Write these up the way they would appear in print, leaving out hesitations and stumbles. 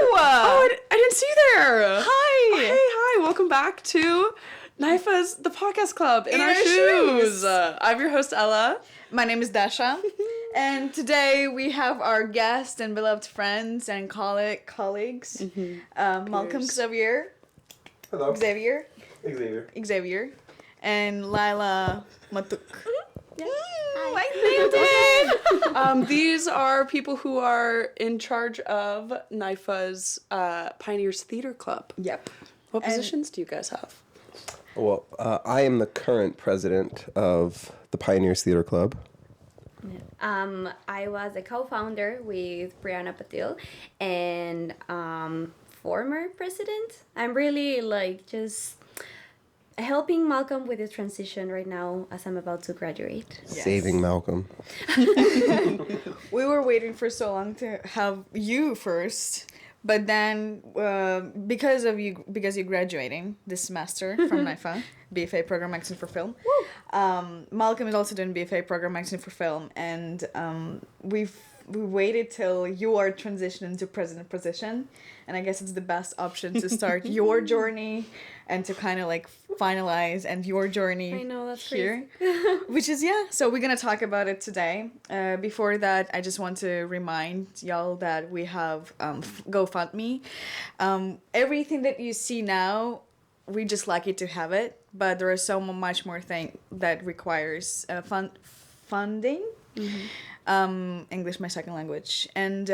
I didn't see you there. Hi. Hey, hi. Welcome back to NYFA's The Podcast Club in our shoes. I'm your host, Ella. My name is Dasha. And today we have our guest and beloved friends and colleagues, Malcom, Xavier. Hello. Xavier. And Laila, Matuk. These are people who are in charge of NYFA's Pioneers Theater Club. Yep. What positions do you guys have? Well, I am the current president of the Pioneers Theater Club. I was a co-founder with Brianna Patil and former president. I'm really just helping Malcolm with his transition right now as I'm about to graduate. Yes. Saving Malcolm. We were waiting for so long to have you first, but then because you're graduating this semester from NYFA, BFA program Maxing for Film. Malcolm is also doing BFA program Maxing for Film, and we waited till you are transitioning to president position, and I guess it's the best option to start your journey and to kind of like finalize and your journey. I know, that's here, crazy. which is so we're gonna talk about it today. Before that, I just want to remind y'all that we have GoFundMe. Everything that you see now, we just lucky to have it, but there is so much more thing that requires funding. English my second language, and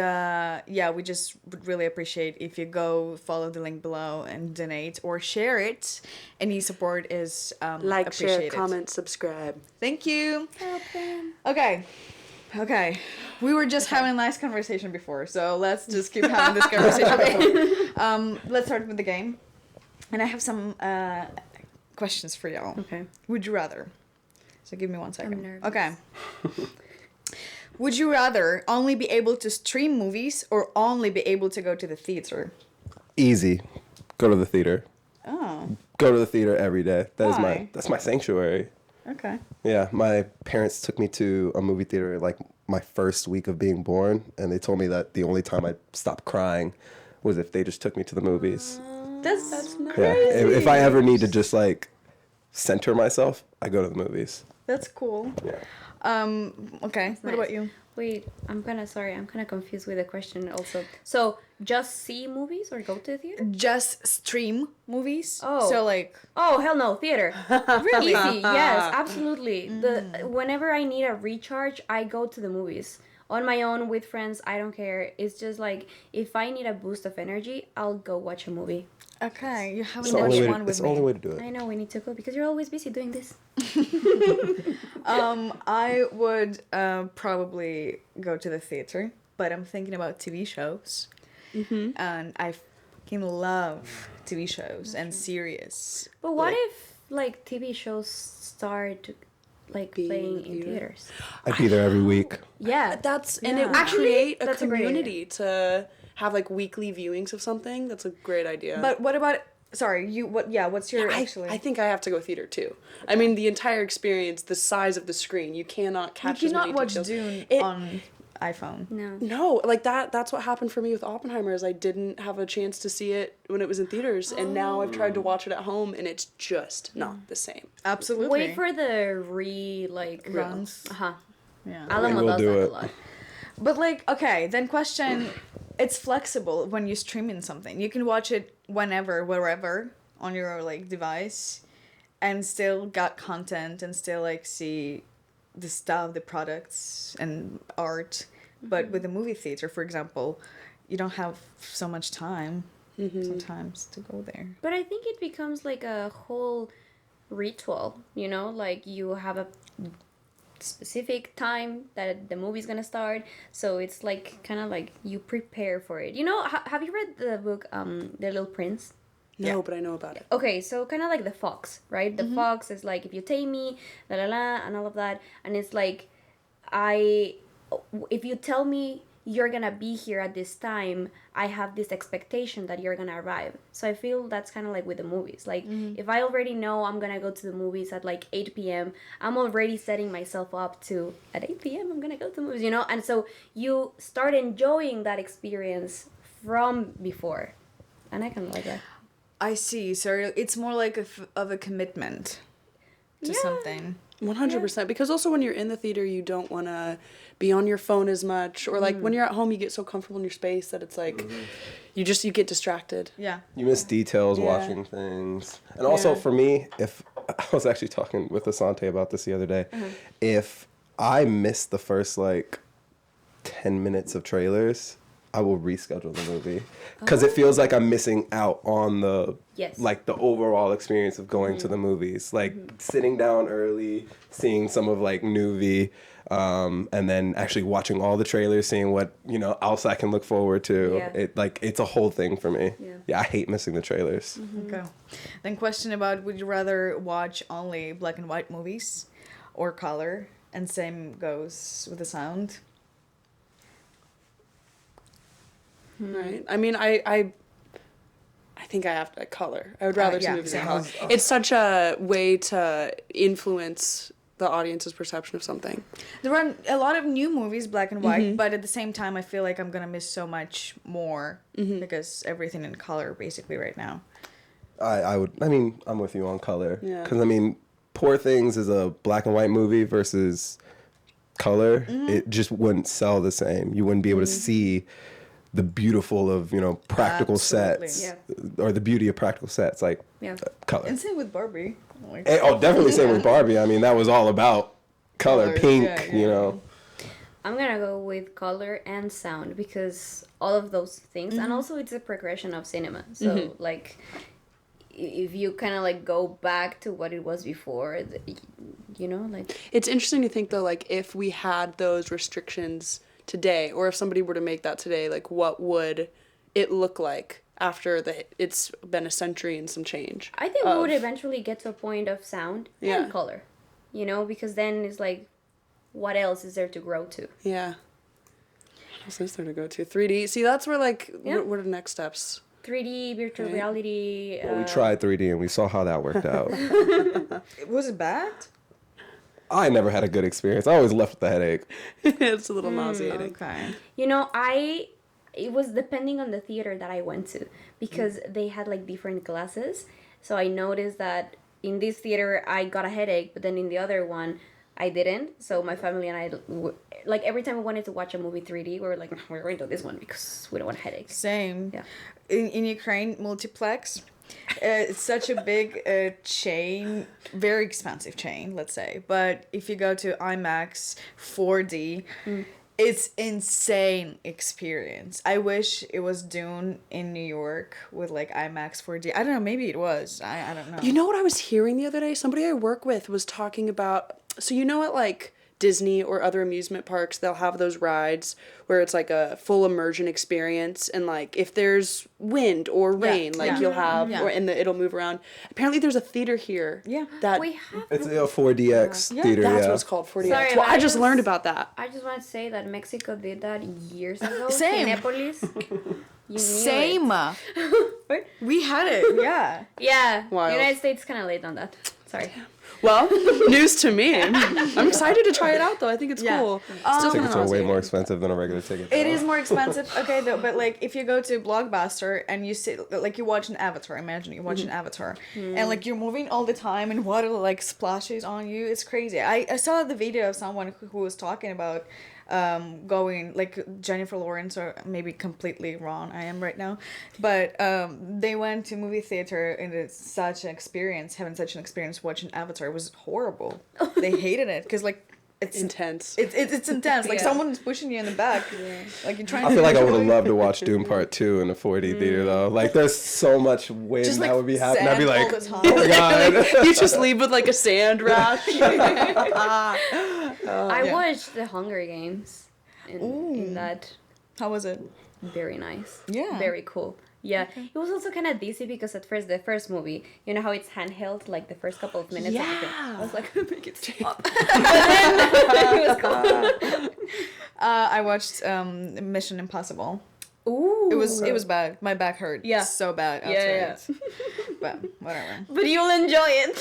we just would really appreciate if you go follow the link below and donate or share it. Any support is Like, appreciated. share, comment, subscribe. Thank you. Help them. Okay. We were just having a nice conversation before, so let's just keep having this conversation. Let's start with the game, and I have some questions for y'all. Okay. Would you rather? So give me 1 second. I'm nervous. Okay. Would you rather only be able to stream movies or only be able to go to the theater? Easy. Go to the theater. Oh. Go to the theater every day. Why? That's my sanctuary. Okay. Yeah, my parents took me to a movie theater like my first week of being born, and they told me that the only time I'd stop crying was if they just took me to the movies. That's nice. Yeah. If I ever need to just like center myself, I go to the movies. That's cool. Yeah. Okay. That's what nice. about you? Wait, I'm kind of confused with the question also. So, just see movies or go to the theater? Just stream movies. Oh. So like. Oh, hell no, theater. Really? Easy, yes, absolutely. Whenever I need a recharge, I go to the movies. On my own, with friends, I don't care. It's just like, if I need a boost of energy, I'll go watch a movie. Okay, you haven't It's the only watched way one with it's the me. only way to do it. I know, we need to go because you're always busy doing this. I would probably go to the theater, but I'm thinking about TV shows. And I fucking love TV shows and series. But what if, like, TV shows start, like, Being playing in in theater? theaters? I'd be there every week. Yeah. And it would Actually, create a that's a great idea. community to have like weekly viewings of something. That's a great idea. But what about? Sorry, you what? Yeah, what's your actually? I think I have to go theater too. I mean, the entire experience, the size of the screen, you cannot catch you as many cannot watch details. Dune on iPhone. No. No, like that's what happened for me with Oppenheimer. Is I didn't have a chance to see it when it was in theaters, and now I've tried to watch it at home, and it's just not the same. Absolutely. Wait for the runs. Yeah. Alamo We'll does do that it. a lot. But like, okay, then question. It's flexible when you stream in something. You can watch it whenever, wherever on your like device, and still got content and still like see the stuff, the products and art. But with a movie theater, for example, you don't have so much time sometimes to go there. But I think it becomes like a whole ritual, you know? Like, you have a specific time that the movie's gonna start, so it's like kind of like you prepare for it. You know, have you read the book The Little Prince? No, but I know about it. Okay, so kind of like the fox, right? The fox is like, if you tame me, la la la, and all of that, and it's like, if you tell me you're gonna be here at this time, I have this expectation that you're gonna arrive. So I feel that's kind of like with the movies. Like, if I already know I'm gonna go to the movies at like 8 p.m., I'm already setting myself up to, at 8 p.m., I'm gonna go to the movies, you know? And so you start enjoying that experience from before, and I kind of like that. I see. So it's more like of a commitment to something. 100%. Because also when you're in the theater, you don't want to be on your phone as much. Or like when you're at home, you get so comfortable in your space that it's like you get distracted. Yeah. You miss details watching things. And also for me, if I was actually talking with Asante about this the other day, if I miss the first like 10 minutes of trailers, I will reschedule the movie because it feels like I'm missing out on the like the overall experience of going to the movies, like sitting down early, seeing some of like Nuvi, and then actually watching all the trailers, seeing what else I can look forward to. It's a whole thing for me. Yeah, I hate missing the trailers. Okay. Then question about, would you rather watch only black and white movies or color? And same goes with the sound. Right. I mean, I think I have to color. I would rather see movies in color. It's such a way to influence the audience's perception of something. There are a lot of new movies, black and white, but at the same time, I feel like I'm gonna miss so much more because everything in color basically right now. I'm with you on color. Yeah. Because, I mean, Poor Things is a black and white movie versus color. It just wouldn't sell the same. You wouldn't be able to see the beautiful of, practical sets. Or the beauty of practical sets, like color. And same with Barbie. Definitely same with Barbie. I mean, that was all about color, pink, I'm gonna go with color and sound because all of those things, and also it's a progression of cinema. So like, if you kind of like go back to what it was before, like it's interesting to think though, like if we had those restrictions today, or if somebody were to make that today, like what would it look like after it's been a century and some change? I think we would eventually get to a point of sound and color, because then it's like, what else is there to grow to? Yeah. What else is there to go to? 3D. See, that's where like, what are the next steps? 3D, virtual reality. Well, we tried 3D and we saw how that worked out. Was it bad? I never had a good experience. I always left with a headache. It's a little nauseating. Okay. It was depending on the theater that I went to because they had like different classes. So I noticed that in this theater I got a headache, but then in the other one I didn't. So my family and I, like every time we wanted to watch a movie 3D, we were like, we're going to this one because we don't want a headache. Same. Yeah. In Ukraine, multiplex. It's such a big chain, very expensive chain, let's say. But if you go to IMAX 4D, it's insane experience. I wish it was Dune in New York with like IMAX 4D. I don't know, maybe it was. I don't know. You know what I was hearing the other day? Somebody I work with was talking about, so at like Disney or other amusement parks, they'll have those rides where it's like a full immersion experience, and like if there's wind or rain, you'll have, it'll move around. Apparently, there's a theater here. Yeah, that it's a 4DX theater. That's what it's called, 4DX. Sorry, well, I just learned about that. I just want to say that Mexico did that years ago. Same. Cinepolis. Same. We had it. Yeah. Yeah. Wild. United States kind of late on that. Sorry. Well, news to me. I'm excited to try it out, though. I think it's cool. Still Tickets are way more expensive than a regular ticket. It is more expensive, okay, though. But like, if you go to Blockbuster and you sit, like, you watch an Avatar. Imagine you watch an Avatar, and like you're moving all the time, and water like splashes on you. It's crazy. I saw the video of someone who was talking about going, like Jennifer Lawrence, or maybe completely wrong I am right now, but they went to movie theater and it's such an experience, having such an experience watching Avatar. It was horrible. They hated it because like it's intense. It's intense. Like someone's pushing you in the back. Like you're trying. I feel like I would have loved to watch Doom Part 2 in a 4D theater though. Like there's so much wind just, like, that would be happening. I'd be like, oh my god. You just leave with like a sand rash. I watched the Hunger Games in that. How was it? Very nice. Yeah. Very cool. Yeah. Okay. It was also kind of dizzy because at first, the first movie, you know how it's handheld, like the first couple of minutes. I was like, make it stop. But then it was cool. I watched Mission Impossible. Ooh. It was bad. My back hurt. Yeah. So bad. Yeah. But whatever. But you'll enjoy it.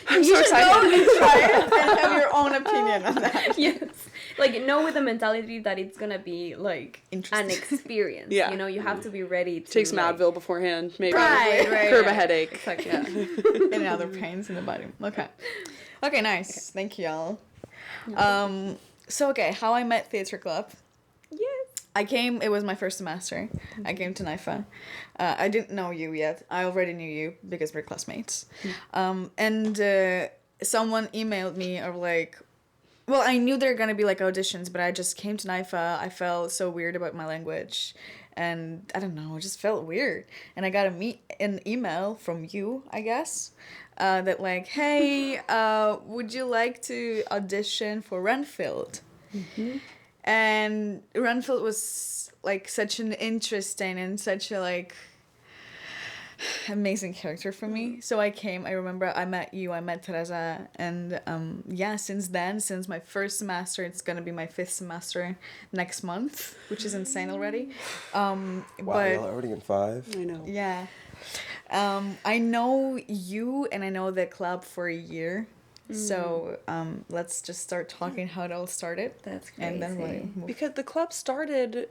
I'm so excited. Go and try it and have your own opinion on that. Yes. like know with the mentality that it's gonna be like an Interesting. experience. Yeah. You know, you have to be ready to Take some like, Advil beforehand, maybe. Right, Curb a headache. Exactly. Any other pains in the body. Okay. Okay, nice. Thank you, y'all. So, okay, how I met Theatre Club. Yes. It was my first semester. I came to NYFA. I didn't know you yet. I already knew you because we're classmates. And someone emailed me of like, well, I knew there were going to be like auditions, but I just came to NYFA. I felt so weird about my language. And I don't know, it just felt weird. And I got an email from you, I guess, that like, hey, would you like to audition for Renfield? And Renfield was like such an interesting and such a like amazing character for me. So I remember I met you, I met Teresa, and since my first semester, it's gonna be my 5th semester next month, which is insane already. Wow, But y'all already in 5? I know. yeah. I know you and I know the club for a year. So let's just start talking how it all started. That's And then crazy. we'll move. Because the club started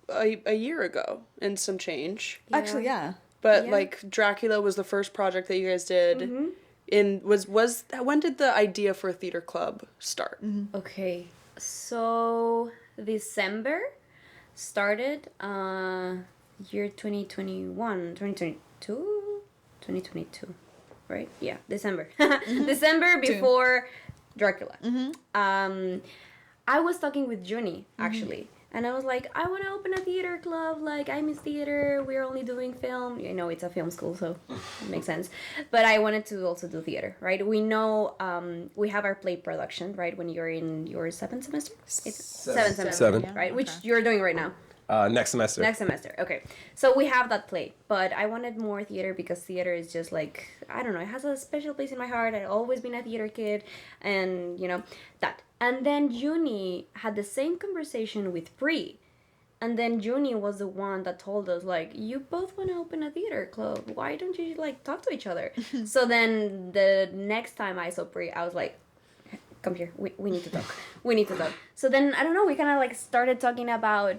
a year ago and some change. Actually, yeah. But Yeah. like Dracula was the first project that you guys did. When did the idea for a theater club start? Okay, so December started year 2021, 2022, 2022, right? Yeah, December. December before Dracula. I was talking with Juni, actually. And I was like, I want to open a theater club. Like, I miss theater. We're only doing film. You know, it's a film school, so it makes sense. But I wanted to also do theater, right? We know we have our play production, right? When you're in your 7th semester? It's 7th semester, Seven. Yeah, right? okay. Which you're doing right now. Next semester. Next semester, okay. So we have that play, but I wanted more theater because theater is just like, I don't know, it has a special place in my heart. I've always been a theater kid, and you know, that. And then Juni had the same conversation with Pri. And then Juni was the one that told us, like, you both want to open a theater club. Why don't you, like, talk to each other? So then the next time I saw Pri, I was like, come here, we need to talk. We need to talk. So then, I don't know, we kind of, like, started talking about,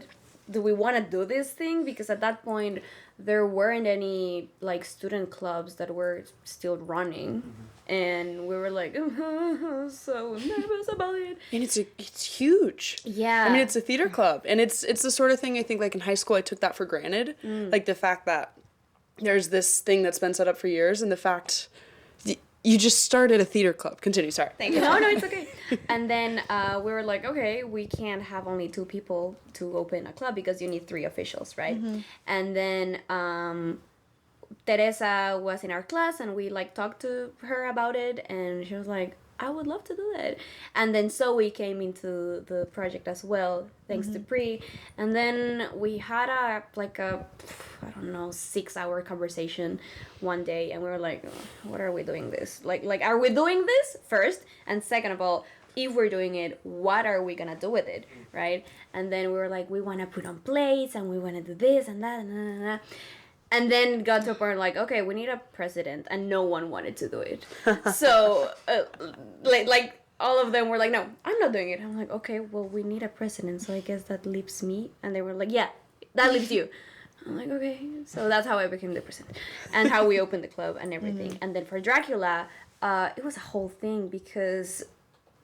do we want to do this thing? Because at that point, there weren't any, like, student clubs that were still running. And we were like, so nervous about it. And it's huge. Yeah. I mean, it's a theater club, and it's the sort of thing I think like in high school I took that for granted, like the fact that there's this thing that's been set up for years, and the fact you just started a theater club. Continue, sorry. Thank you. No, it's okay. And then we were like, okay, we can't have only 2 people to open a club because you need 3 officials, right? And then Teresa was in our class, and we like talked to her about it, and she was like, I would love to do that. And then so we came into the project as well, thanks to Pri. And then we had I don't know, 6-hour conversation one day, and we were like, what are we doing this? Like, are we doing this first? And second of all, if we're doing it, what are we gonna do with it, right? And then we were like, we wanna put on plays, and we wanna do this and that, and And then got to a point like, okay, we need a president, and no one wanted to do it. So, like all of them were like, no, I'm not doing it. I'm like, okay, well, we need a president, so I guess that leaves me. And they were like, yeah, that leaves you. I'm like, okay. So that's how I became the president, and how we opened the club and everything. And then for Dracula, it was a whole thing because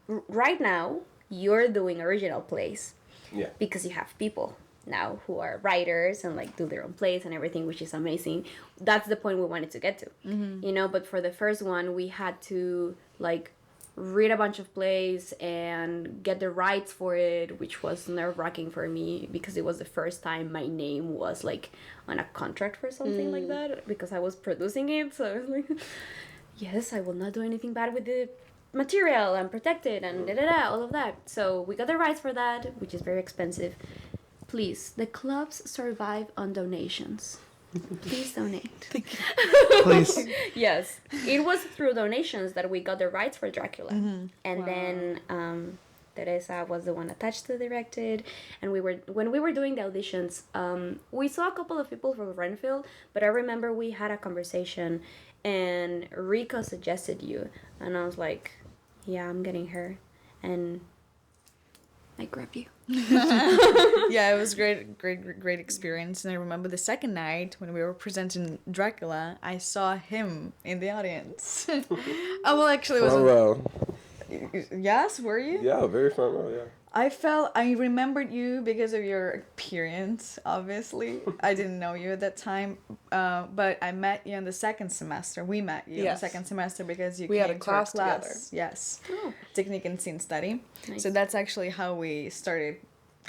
right now you're doing original plays, Yeah. because you have people now who are writers and like do their own plays and everything, which is amazing. That's the point we wanted to get to, you know. But for the first one, we had to like read a bunch of plays and get the rights for it, which was nerve-wracking for me because it was the first time my name was like on a contract for something like that, because I was producing it. So I was like, yes, I will not do anything bad with the material and protect it and all of that. So we got the rights for that, which is very expensive. Please, the clubs survive on donations. Please donate. Please. Yes, it was through donations that we got the rights for Dracula, and then Teresa was the one attached to direct it. And when we were doing the auditions, we saw a couple of people from Renfield, but I remember we had a conversation, and Rico suggested you, and I was like, yeah, I'm getting her, and I grab you. Yeah, it was great experience. And I remember the second night when we were presenting Dracula, I saw him in the audience. Oh, well, actually, it Front was. row. Yes, were you? Yeah, very front row. Yeah. I remembered you because of your appearance, obviously. I didn't know you at that time, but I met you in the second semester. We met you in the Yes. second semester because you We came had a to our class together. Yes. Oh. Technique and Scene Study. Nice. So that's actually how we started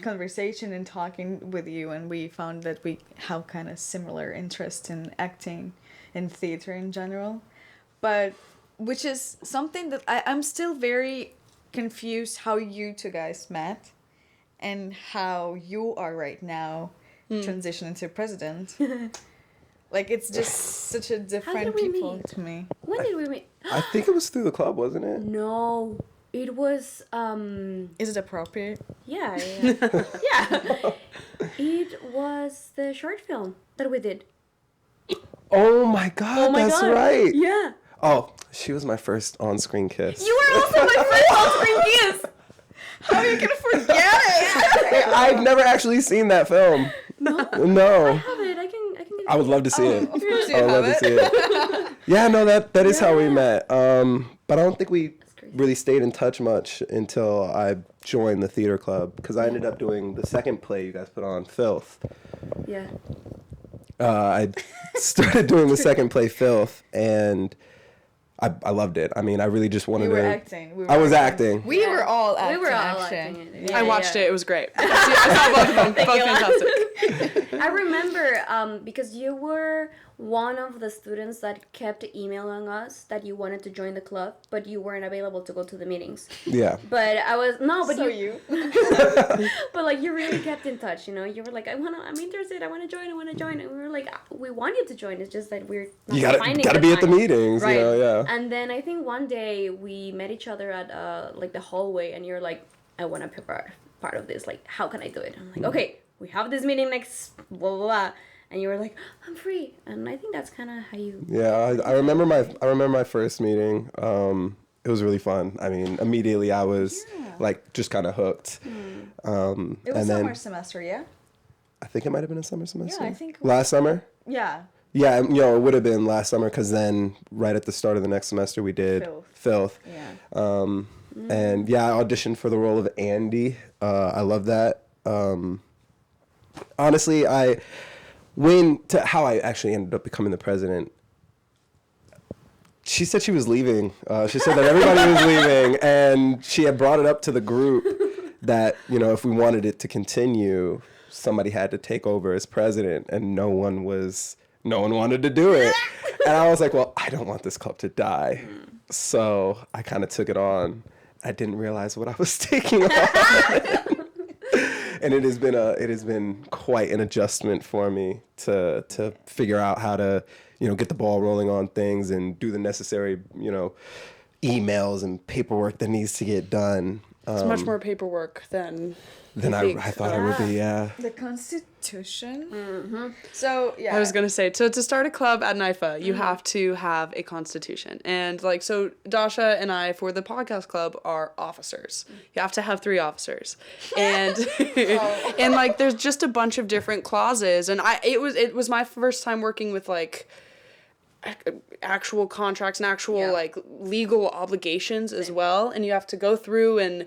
conversation and talking with you, and we found that we have kind of similar interest in acting and theater in general. But which is something that I'm still very confused how you two guys met and how you are right now transitioning to president. Like, it's just such a different we people meet? to me. When did we meet? I think it was through the club, wasn't it? No, it was Is it appropriate? yeah. Yeah. It was the short film that we did. Oh my god, that's right. Yeah. Oh, she was my first on-screen kiss. You were also my first on-screen kiss. How are you gonna forget it? I've never actually seen that film. No. I have it. I can get I would love to see it. Of course you I would have love it. to see it. Yeah, no, that is how we met. But I don't think we crazy. really stayed in touch much until I joined the theater club, because I ended up doing the second play you guys put on, Filth. Yeah. I started doing the second play, Filth, and I loved it. I mean, I really just wanted You were to. acting. I was acting. We were all acting. We were all actually. acting. Yeah, I watched yeah. it. It was great. I saw both of them. Both fantastic. I remember because you were one of the students that kept emailing us that you wanted to join the club, but you weren't available to go to the meetings. Yeah. But I was but So you, but like you really kept in touch. You know, you were like, I'm interested. I want to join. And we were like, we want you to join. It's just that we're not You gotta finding be at the time. meetings, Right. you know, yeah. And then I think one day we met each other at like the hallway, and you're like, I want to be part of this. Like, how can I do it? I'm like, okay, we have this meeting next blah blah blah. And you were like, I'm free, and I think that's kind of how you. Yeah, I remember my first meeting. It was really fun. I mean, immediately I was like just kind of hooked. It was and then summer semester, yeah? I think it might have been a summer semester. Yeah, I think. Last summer. Yeah. Yeah, you know, it would have been last summer, because then right at the start of the next semester we did Filth. Yeah. And yeah, I auditioned for the role of Andy. I love that. Honestly, how I actually ended up becoming the president, she said she was leaving. She said that everybody was leaving, and she had brought it up to the group that, you know, if we wanted it to continue, somebody had to take over as president, and no one wanted to do it. And I was like, well, I don't want this club to die. So I kind of took it on. I didn't realize what I was taking on. And it has been quite an adjustment for me to figure out how to, you know, get the ball rolling on things and do the necessary, you know, emails and paperwork that needs to get done. It's much more paperwork than I thought it would be. Yeah. The Constitution. Mm-hmm. So yeah. I was gonna say, so to start a club at NYFA, you have to have a constitution, and like, so Dasha and I for the podcast club are officers. You have to have 3 officers, and and like there's just a bunch of different clauses, and it was my first time working with like actual contracts and actual like legal obligations as well, and you have to go through and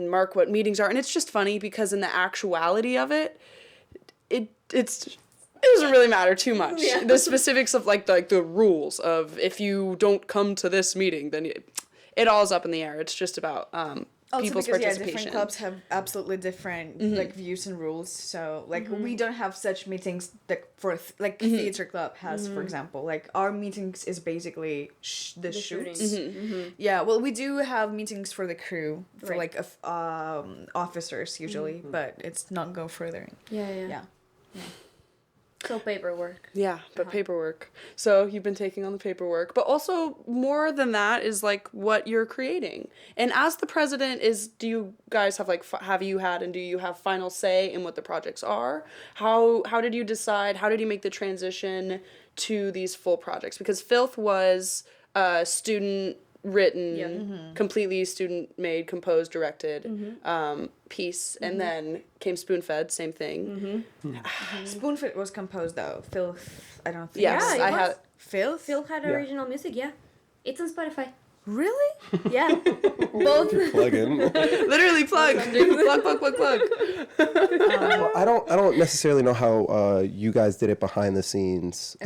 mark what meetings are, and it's just funny because in the actuality of it doesn't really matter too much. The specifics of like the rules of if you don't come to this meeting, then it all is up in the air. It's just about people's participation. Different clubs have absolutely different like views and rules. So like we don't have such meetings that for theater club has, for example. Like our meetings is basically the shoots. Yeah, well, we do have meetings for the crew for like officers usually, but it's not go further. Yeah. So paperwork. Yeah, but paperwork. So you've been taking on the paperwork, but also more than that is like what you're creating. And as the president, do you guys have like have you had and do you have final say in what the projects are? How did you decide? How did you make the transition to these full projects? Because Filth was student written, completely student-made, composed, directed piece. And then came Spoon-Fed, same thing. Spoon-Fed was composed though. Filth, I don't think. Yes, Yeah, it I was. had... Filth? Phil had original music, yeah. It's on Spotify. Really? Yeah. Both. Plug in. Literally plug. plug. Well, I don't necessarily know how you guys did it behind the scenes,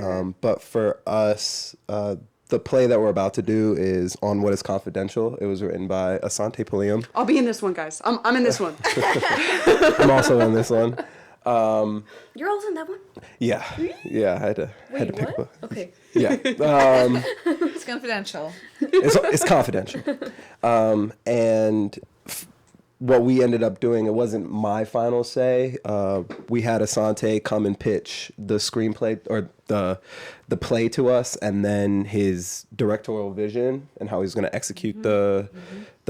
but for us, the play that we're about to do is On What Is Confidential. It was written by Asante Pulliam. I'll be in this one, guys. I'm in this one. I'm also in this one. You're also in that one? Yeah, yeah. I had to pick one. Okay. Yeah, It's confidential. it's confidential. And what we ended up doing, it wasn't my final say. We had Asante come and pitch the screenplay or the play to us, and then his directorial vision and how he's going to execute the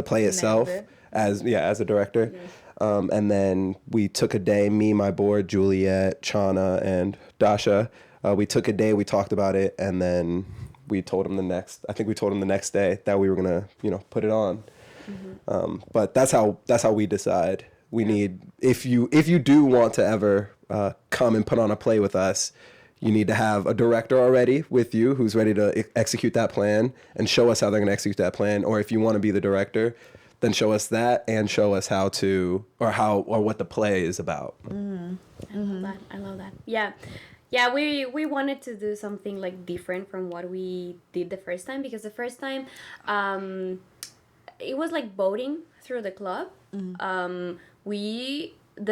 play itself as a director. And then we took a day, me, my board, Juliet, Chana, and Dasha. We took a day, we talked about it, and then we told him the next day that we were gonna, put it on. But that's how we decide. We need, if you do want to ever come and put on a play with us, you need to have a director already with you who's ready to execute that plan and show us how they're gonna execute that plan. Or if you want to be the director, then show us that and show us how what the play is about. I love that. Yeah, we wanted to do something like different from what we did the first time, because the first time it was like voting through the club. The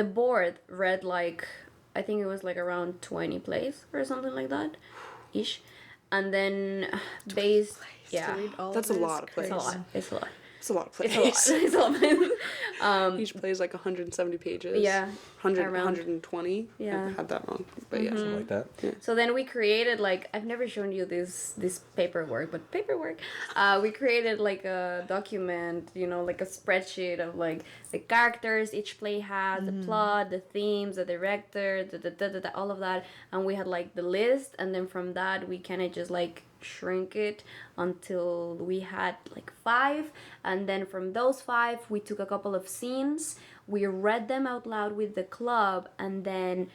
board read like, I think it was like around 20 plays or something like that ish, and then based That's a lot of plays. It's a lot. It's a lot of plays. It's a lot of plays. Each play is like 170 pages. Yeah. 120. Yeah. I had that wrong. But yeah. Something like that. Yeah. So then we created like, I've never shown you this paperwork, but we created like a document, like a spreadsheet of like the characters each play has, the plot, the themes, the director, all of that, and we had like the list, and then from that we kind of just like shrink it until we had like 5, and then from those 5 we took a couple of scenes, we read them out loud with the club, and then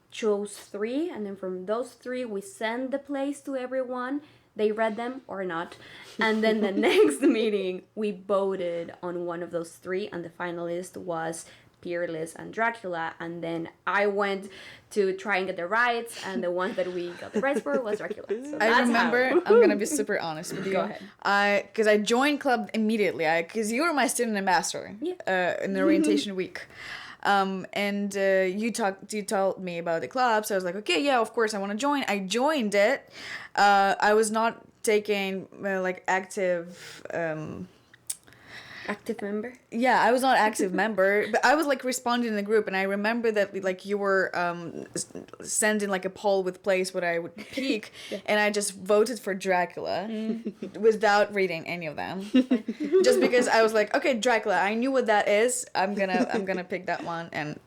chose 3, and then from those 3 we sent the plays to everyone. They read them or not, and then the next meeting we voted on one of those 3, and the finalist was Peerless and Dracula, and then I went to try and get the rights, and the one that we got the rights for was Dracula. So I remember, I'm gonna be super honest with you. Go ahead. Because I joined club immediately, because you were my student ambassador in the orientation week. And you told me about the club, so I was like, okay, yeah, of course I want to join. I joined it. I was not taking Active member? Yeah, I was not active member, but I was like responding in the group, and I remember that like you were sending like a poll with plays what I would pick, and I just voted for Dracula without reading any of them, just because I was like, okay, Dracula, I knew what that is. I'm gonna pick that one, and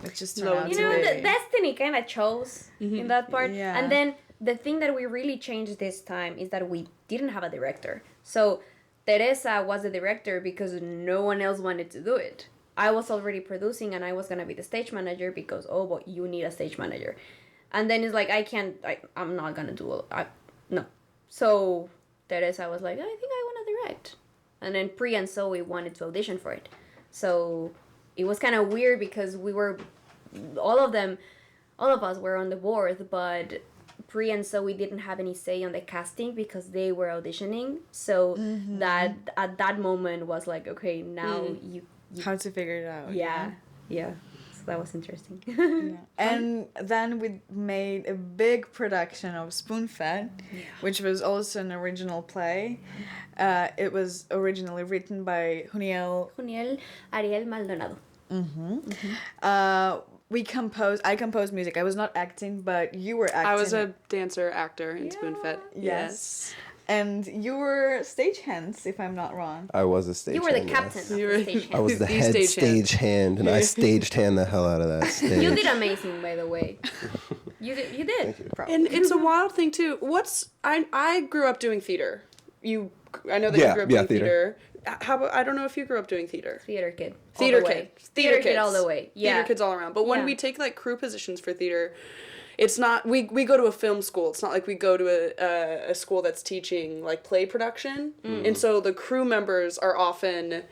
it just turned out to be. The destiny kind of chose in that part, Yeah. and then the thing that we really changed this time is that we didn't have a director, so Teresa was the director because no one else wanted to do it. I was already producing, and I was going to be the stage manager because, but you need a stage manager. And then it's like, I'm not going to do it. No. So Teresa was like, I think I want to direct. And then Pri and Zoe wanted to audition for it. So it was kind of weird because all of us were on the board, but Pri and Zoe didn't have any say on the casting because they were auditioning. So that at that moment was like, okay, now you how to figure it out. Yeah. So that was interesting. And then we made a big production of Spoon-Fed, which was also an original play. It was originally written by Juniel Ariel Maldonado. I composed music. I was not acting, but you were acting. I was a dancer, actor in Spoon-Fed. Yes. And you were stagehands, if I'm not wrong. I was a stagehand. You were the captain of the stagehand. I was the head stagehand, and I stagehand the hell out of that stage. You did amazing, by the way. You did. Thank you. And it's a wild thing too. I grew up doing theater. I know that you grew up doing theater. How about, I don't know if you grew up doing theater. Theater kid. Theater kid. Theater kid all the way. Yeah. Theater kids all around. But when we take like crew positions for theater, it's not, we go to a film school. It's not like we go to a school that's teaching like play production. And so the crew members are often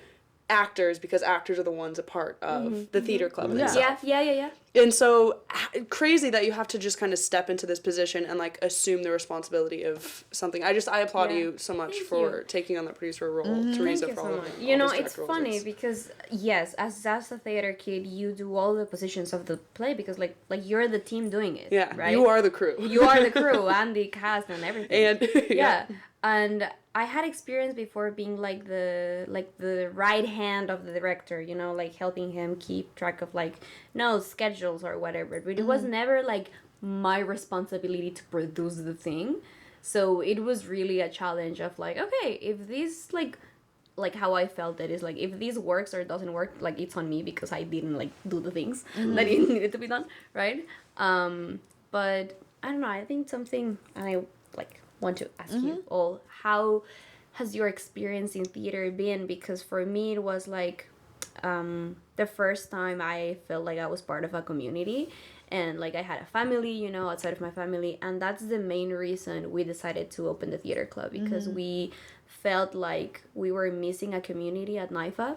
actors because actors are the ones a part of the theater club. Yeah. And so crazy that you have to just kind of step into this position and like assume the responsibility of something. I applaud you so much for taking on that producer role, Teresa. Thank you so much. You know, it's funny because yes, as a theater kid, you do all the positions of the play because like you're the team doing it. Yeah, right. You are the crew. You are the crew and the cast and everything. And yeah. And I had experience before being like the right hand of the director, you know, like helping him keep track of like schedules or whatever. But it was never like my responsibility to produce the thing. So it was really a challenge of like, okay, if this like how I felt it is like if this works or doesn't work, like it's on me because I didn't like do the things that it needed to be done, right? But I don't know, I think something I like want to ask you all, how has your experience in theater been? Because for me it was like the first time I felt like I was part of a community and like I had a family, you know, outside of my family, and that's the main reason we decided to open the theater club, because we felt like we were missing a community at NYFA,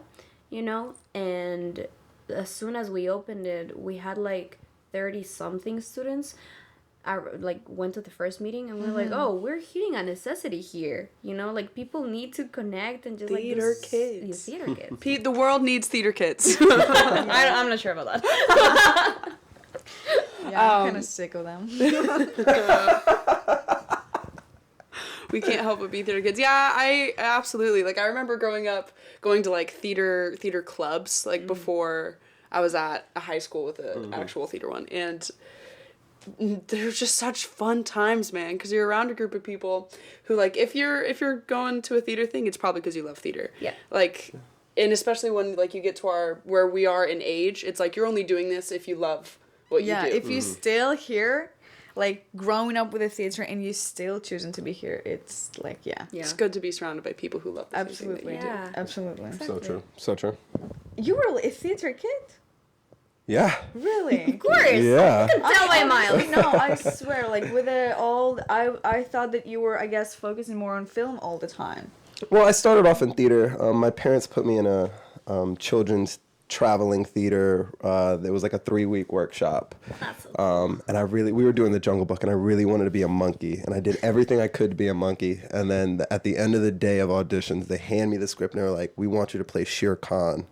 you know. And as soon as we opened it, we had like 30 something students. I like went to the first meeting and we were like, oh, we're hitting a necessity here, you know, like people need to connect and just theater like kids. Theater kids. Pete, the world needs theater kids. I'm not sure about that. Yeah, I'm kind of sick of them. We can't help but be theater kids. Yeah, I absolutely, like I remember growing up going to like theater clubs like before I was at a high school with an actual theater one, and they're just such fun times, man, because you're around a group of people who like if you're going to a theater thing, it's probably because you love theater. Yeah. Like, and especially when like you get to where we are in age, it's like you're only doing this if you love what you do. If you still here, like growing up with a theater and you still choosing to be here, it's like it's good to be surrounded by people who love the same thing that you do. Absolutely. Exactly. So true. You were a theater kid? Yeah. Really? Of course. Yeah. Tell by miles. No, I swear, like with it all, I thought that you were, I guess, focusing more on film all the time. Well, I started off in theater. My parents put me in a children's traveling theater. There was like a 3-week workshop. And we were doing the Jungle Book, and I really wanted to be a monkey, and I did everything I could to be a monkey. And then at the end of the day of auditions, they hand me the script, and they're like, "We want you to play Shere Khan.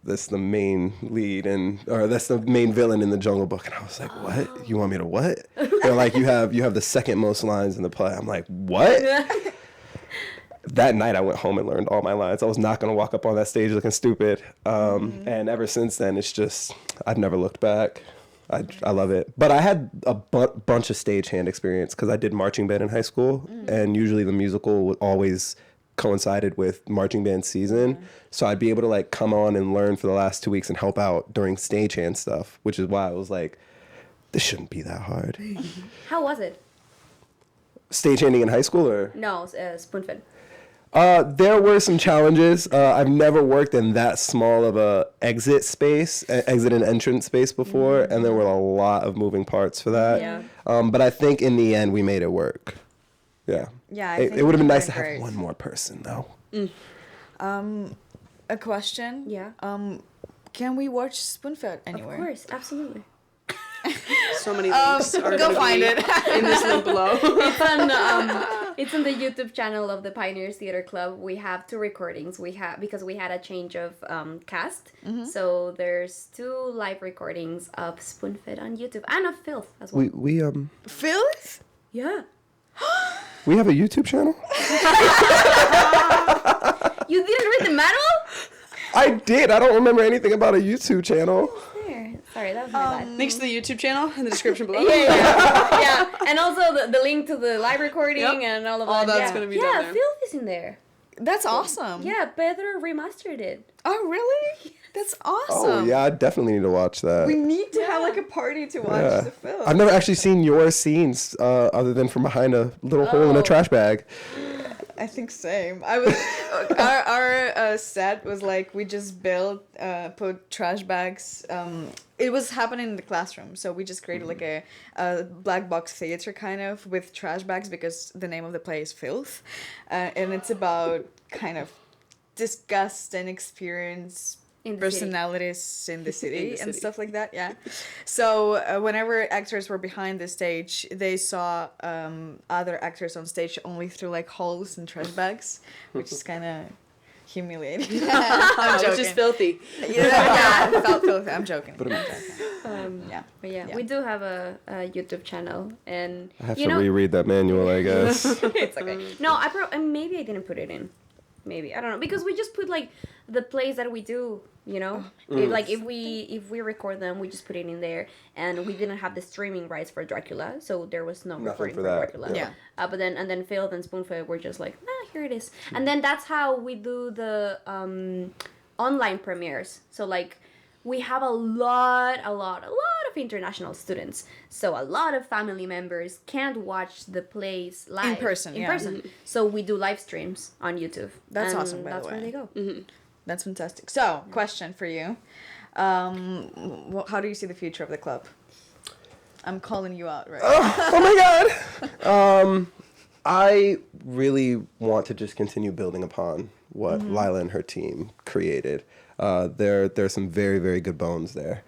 That's the main lead, or that's the main villain in the Jungle Book." And I was like, "What? You want me to what?" They're like, "You have the second most lines in the play." I'm like, "What?" That night I went home and learned all my lines. I was not going to walk up on that stage looking stupid. And ever since then, it's just, I've never looked back. I love it. But I had a bunch of stagehand experience because I did marching band in high school. And usually the musical would always coincided with marching band season. So I'd be able to like come on and learn for the last 2 weeks and help out during stagehand stuff, which is why I was like, this shouldn't be that hard. How was it? Stagehanding in high school or? No, spoon-fed. There were some challenges. I've never worked in that small of a exit and entrance space before, and there were a lot of moving parts for that. Yeah. But I think in the end we made it work. Yeah. Yeah, It would have been nice to have one more person though. A question. Yeah. Can we watch Spoonfed anywhere? Of course, absolutely. So many links are go find be it in this link below. It's on the YouTube channel of the Pioneers Theater Club. We have 2 recordings. Because we had a change of cast. So there's 2 live recordings of Spoonfed on YouTube and of Filth as well. We Filth? Yeah. we have a YouTube channel? You didn't read the manual? I did. I don't remember anything about a YouTube channel. There. Sorry, that was my bad. Links to the YouTube channel in the description below. Yeah. And also the link to the live recording and all of that. All that's going to be down there. Yeah, Filth is in there. That's awesome. Yeah, Pedro remastered it. Oh, really? That's awesome. Oh, yeah, I definitely need to watch that. We need to have like a party to watch the film. I've never actually seen your scenes other than from behind a little hole in a trash bag. I think same. I was our set was like we just built put trash bags. It was happening in the classroom, so we just created like a black box theater kind of with trash bags because the name of the play is Filth, and it's about kind of disgust and experience In the personalities in the city the and city. stuff like that. Yeah. So whenever actors were behind the stage, they saw other actors on stage only through like holes and trash bags, which is kind of humiliating. I'm Which is joking. filthy. Yeah, I felt filthy. I'm joking. Yeah. But yeah, Yeah. we do have a YouTube channel, and I have you to know, reread that manual, I guess. It's okay. no, maybe I didn't put it in. Maybe I don't know because we just put like the plays that we do. You know, like if we record them, we just put it in there, and we didn't have the streaming rights for Dracula, so there was no Nothing recording for for that, Dracula. yeah. But then Phil and Spoonfed were just like, here it is, and then that's how we do the online premieres. So like. We have a lot of international students. So a lot of family members can't watch the plays live. In person, yeah. So we do live streams on YouTube. That's and awesome, by the that's where way. they go. That's fantastic. So, question for you. How do you see the future of the club? I'm calling you out, right? Oh my god! I really want to just continue building upon what Laila and her team created. There's some very, very good bones there.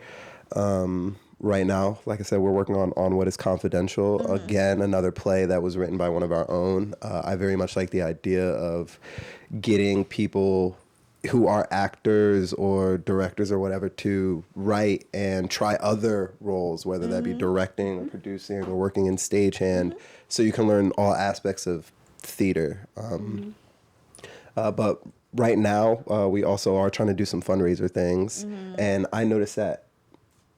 Right now, like I said, we're working on What is Confidential. Again, another play that was written by one of our own. I very much like the idea of getting people who are actors or directors or whatever to write and try other roles, whether that be directing or producing or working in stagehand, so you can learn all aspects of theater. But right now, we also are trying to do some fundraiser things, and I noticed that,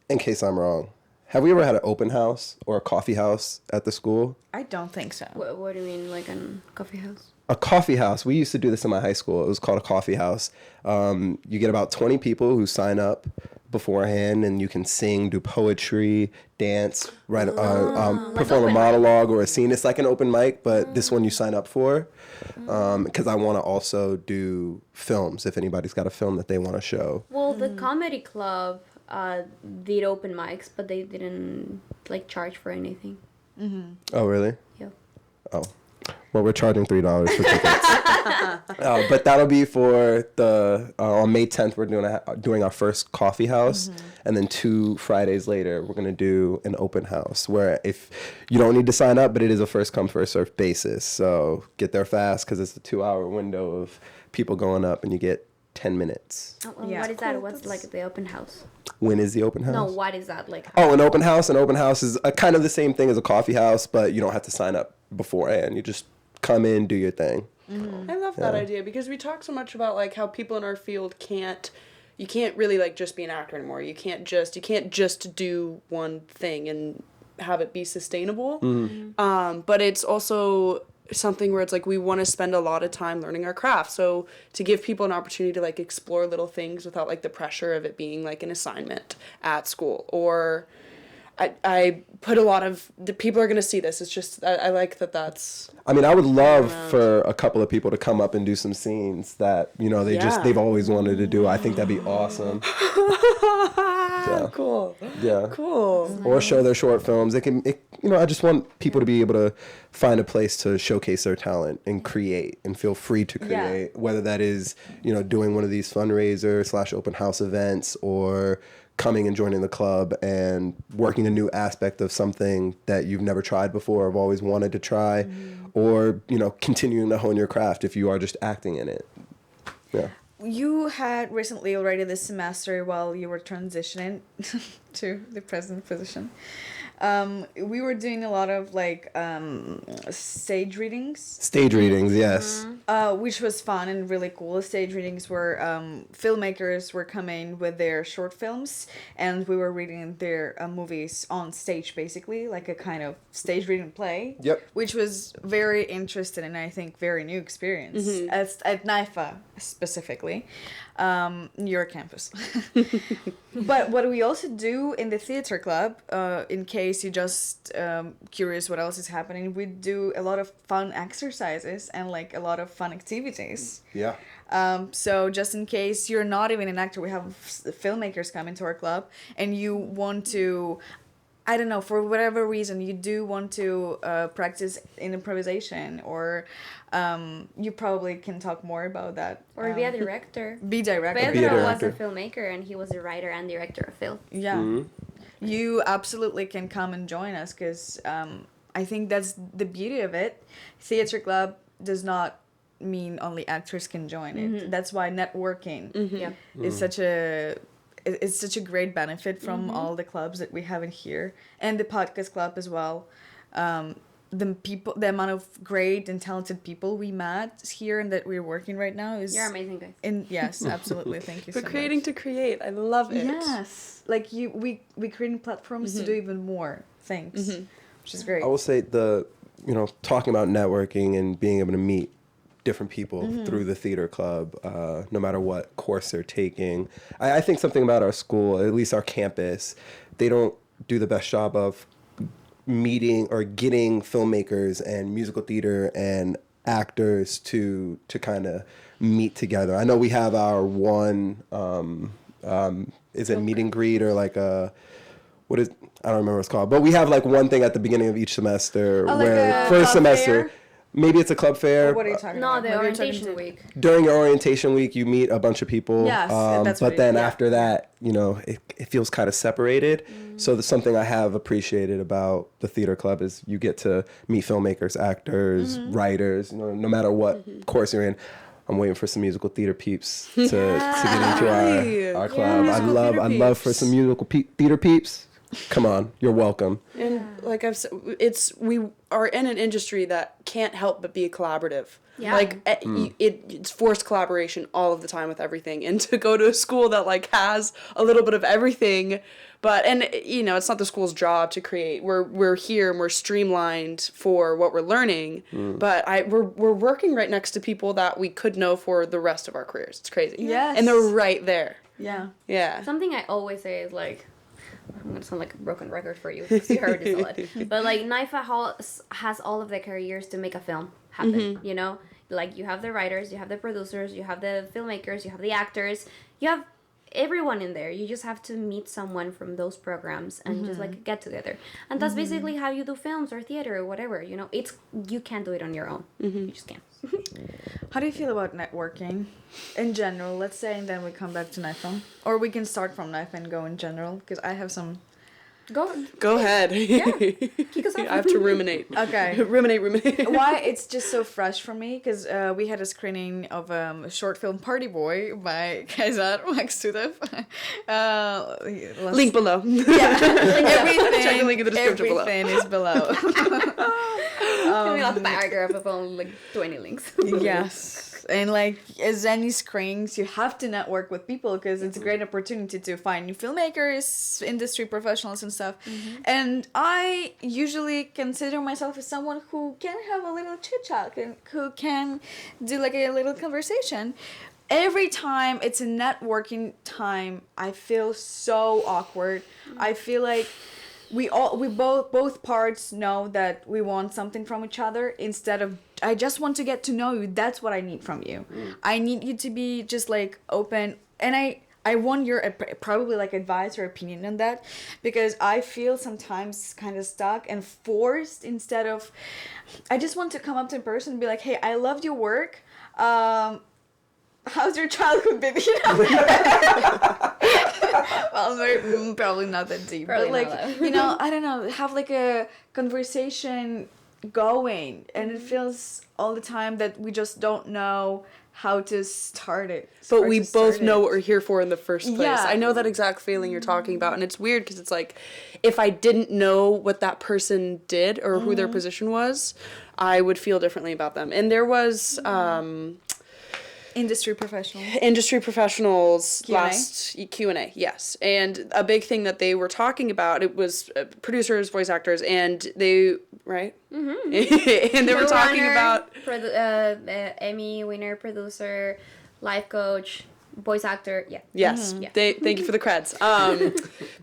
in case I'm wrong, have we ever had an open house or a coffee house at the school? I don't think so. What do you mean, like a coffee house? A coffee house. We used to do this in my high school. It was called a coffee house. You get about 20 people who sign up beforehand, and you can sing, do poetry, dance, write, perform a monologue or a scene. It's like an open mic, but this one you sign up for. Because I want to also do films if anybody's got a film that they want to show. Well, the comedy club did open mics, but they didn't like charge for anything. Oh, really? Yeah. Oh. Well, we're charging $3 for tickets. But that'll be for the on May 10th. We're doing our first coffee house, and then 2 Fridays later, we're gonna do an open house where if you don't need to sign up, but it is a first come first served basis. So get there fast because it's a 2-hour window of people going up, and you get 10 minutes. Oh, well, Yeah. what is that? Cool, What's that's- like the open house? When is the open house? No, what is that like? Oh, an open house. An open house is kind of the same thing as a coffee house, but you don't have to sign up beforehand. You just come in, do your thing. I love that idea because we talk so much about like how people in our field you can't really like just be an actor anymore. You can't just do one thing and have it be sustainable. But it's also something where it's like we want to spend a lot of time learning our craft. So to give people an opportunity to like explore little things without like the pressure of it being like an assignment at school, or I put a lot of the people are gonna see this. It's just I like that. That's. I mean, I would love for a couple of people to come up and do some scenes that they've always wanted to do. I think that'd be awesome. Cool. Yeah. Cool. Or show their short films. I just want people to be able to find a place to showcase their talent and create and feel free to create, whether that is, doing one of these fundraiser / open house events or coming and joining the club and working a new aspect of something that you've never tried before or have always wanted to try, or, continuing to hone your craft if you are just acting in it. Yeah. You had recently already this semester while you were transitioning to the present position. We were doing a lot of stage readings. Stage readings, yes. Which was fun and really cool. Stage readings were filmmakers were coming with their short films, and we were reading their movies on stage, basically, like a kind of stage reading play. Yep. Which was very interesting and I think very new experience at NYFA specifically, your campus. But what we also do in the theater club, in case case you're just curious what else is happening, we do a lot of fun exercises and like a lot of fun activities. Yeah. So just in case you're not even an actor, we have filmmakers come into our club and you want to, I don't know, for whatever reason, you do want to practice in improvisation, or you probably can talk more about that. Or be a director. Be director. Pedro was a filmmaker and he was a writer and director of film. Yeah. Mm-hmm. You absolutely can come and join us because I think that's the beauty of it. Theater club does not mean only actors can join it. Mm-hmm. That's why networking is such a... It's such a great benefit from all the clubs that we have in here, and the podcast club as well. The amount of great and talented people we met here and that we're working right now is... You're amazing, guys. Yes, absolutely. Thank you so much. But creating to create, I love it. Yes, like we creating platforms to do even more things, which is great. I will say talking about networking and being able to meet different people through the theater club, no matter what course they're taking. I think something about our school, at least our campus, they don't do the best job of meeting or getting filmmakers and musical theater and actors to kind of meet together. I know we have our one, is it meet and greet or like a, what is, I don't remember what it's called, but we have like one thing at the beginning of each semester where like first semester, fair? Maybe it's a club fair. What are you talking about? No, the orientation week. During your orientation week, you meet a bunch of people. Yes, that's but right. then after that, it feels kind of separated. So there's something I have appreciated about the theater club is you get to meet filmmakers, actors, writers, no matter what course you're in. I'm waiting for some musical theater peeps to get into our club. Yeah. I'd love for some musical theater peeps. Come on, you're welcome. And like I've said, we are in an industry that can't help but be collaborative. Yeah. Like it's forced collaboration all of the time with everything, and to go to a school that like has a little bit of everything, it's not the school's job to create. We're here and we're streamlined for what we're learning, but we're working right next to people that we could know for the rest of our careers. It's crazy. Yes. And they're right there. Yeah. Yeah. Something I always say is like, I'm gonna sound like a broken record for you because you heard this a lot. But like NYFA has all of the careers to make a film happen. Like you have the writers, you have the producers, you have the filmmakers, you have the actors, you have everyone in there. You just have to meet someone from those programs and just like get together. And that's basically how you do films or theater or whatever. You can't do it on your own. You just can't. How do you feel about networking in general? Let's say, and then we come back to NYFA. Or we can start from NYFA and go in general, because I have some... Go ahead. Yeah. Kick us off. I have to ruminate. Okay. ruminate. Why it's just so fresh for me, because we had a screening of a short film Party Boy by Kaisar, Maxutov. Link below. Yeah. Check the link in the description below. Everything is below. A paragraph of only like 20 links. Yes. And like as any screenings, you have to network with people because it's a great opportunity to find new filmmakers, industry professionals and stuff. And I usually consider myself as someone who can have a little chit chat and who can do like a little conversation. Every time it's a networking time, I feel so awkward. I feel like we both parts know that we want something from each other instead of I just want to get to know you. That's what I need from you. I need you to be just like open, and I want your probably like advice or opinion on that, because I feel sometimes kind of stuck and forced instead of I just want to come up to a person and be like, hey, I loved your work. How's your childhood been? Well, probably not that deep. Probably but like, not I don't know, have like a conversation going, and it feels all the time that we just don't know how to start it. But we both know what we're here for in the first place. Yeah. I know that exact feeling you're talking about, and it's weird because it's like, if I didn't know what that person did or who their position was, I would feel differently about them. And there was industry professionals Q&A? last Q&A, yes. And a big thing that they were talking about, it was producers, voice actors, and they, right? And they were talking about... Emmy winner, producer, life coach, voice actor. Yeah. Yes, Yeah. thank you for the creds.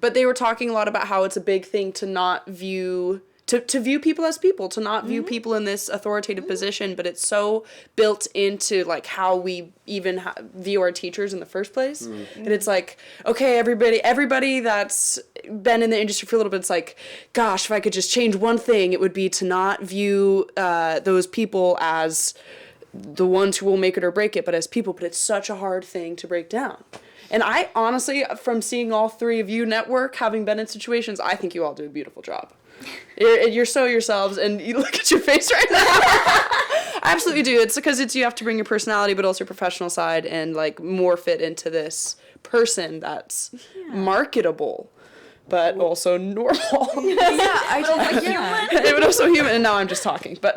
But they were talking a lot about how it's a big thing to not view to view people as people, to not view people in this authoritative position, but it's so built into like how we even view our teachers in the first place. And it's like, okay, everybody that's been in the industry for a little bit, it's like, gosh, if I could just change one thing, it would be to not view those people as the ones who will make it or break it, but as people. But it's such a hard thing to break down. And I honestly, from seeing all three of you network, having been in situations, I think you all do a beautiful job. You're so yourselves, and you look at your face right now. I absolutely do. It's because you have to bring your personality, but also your professional side, and like morph it into this person that's marketable, but also normal. Human. But also human. And now I'm just talking, but.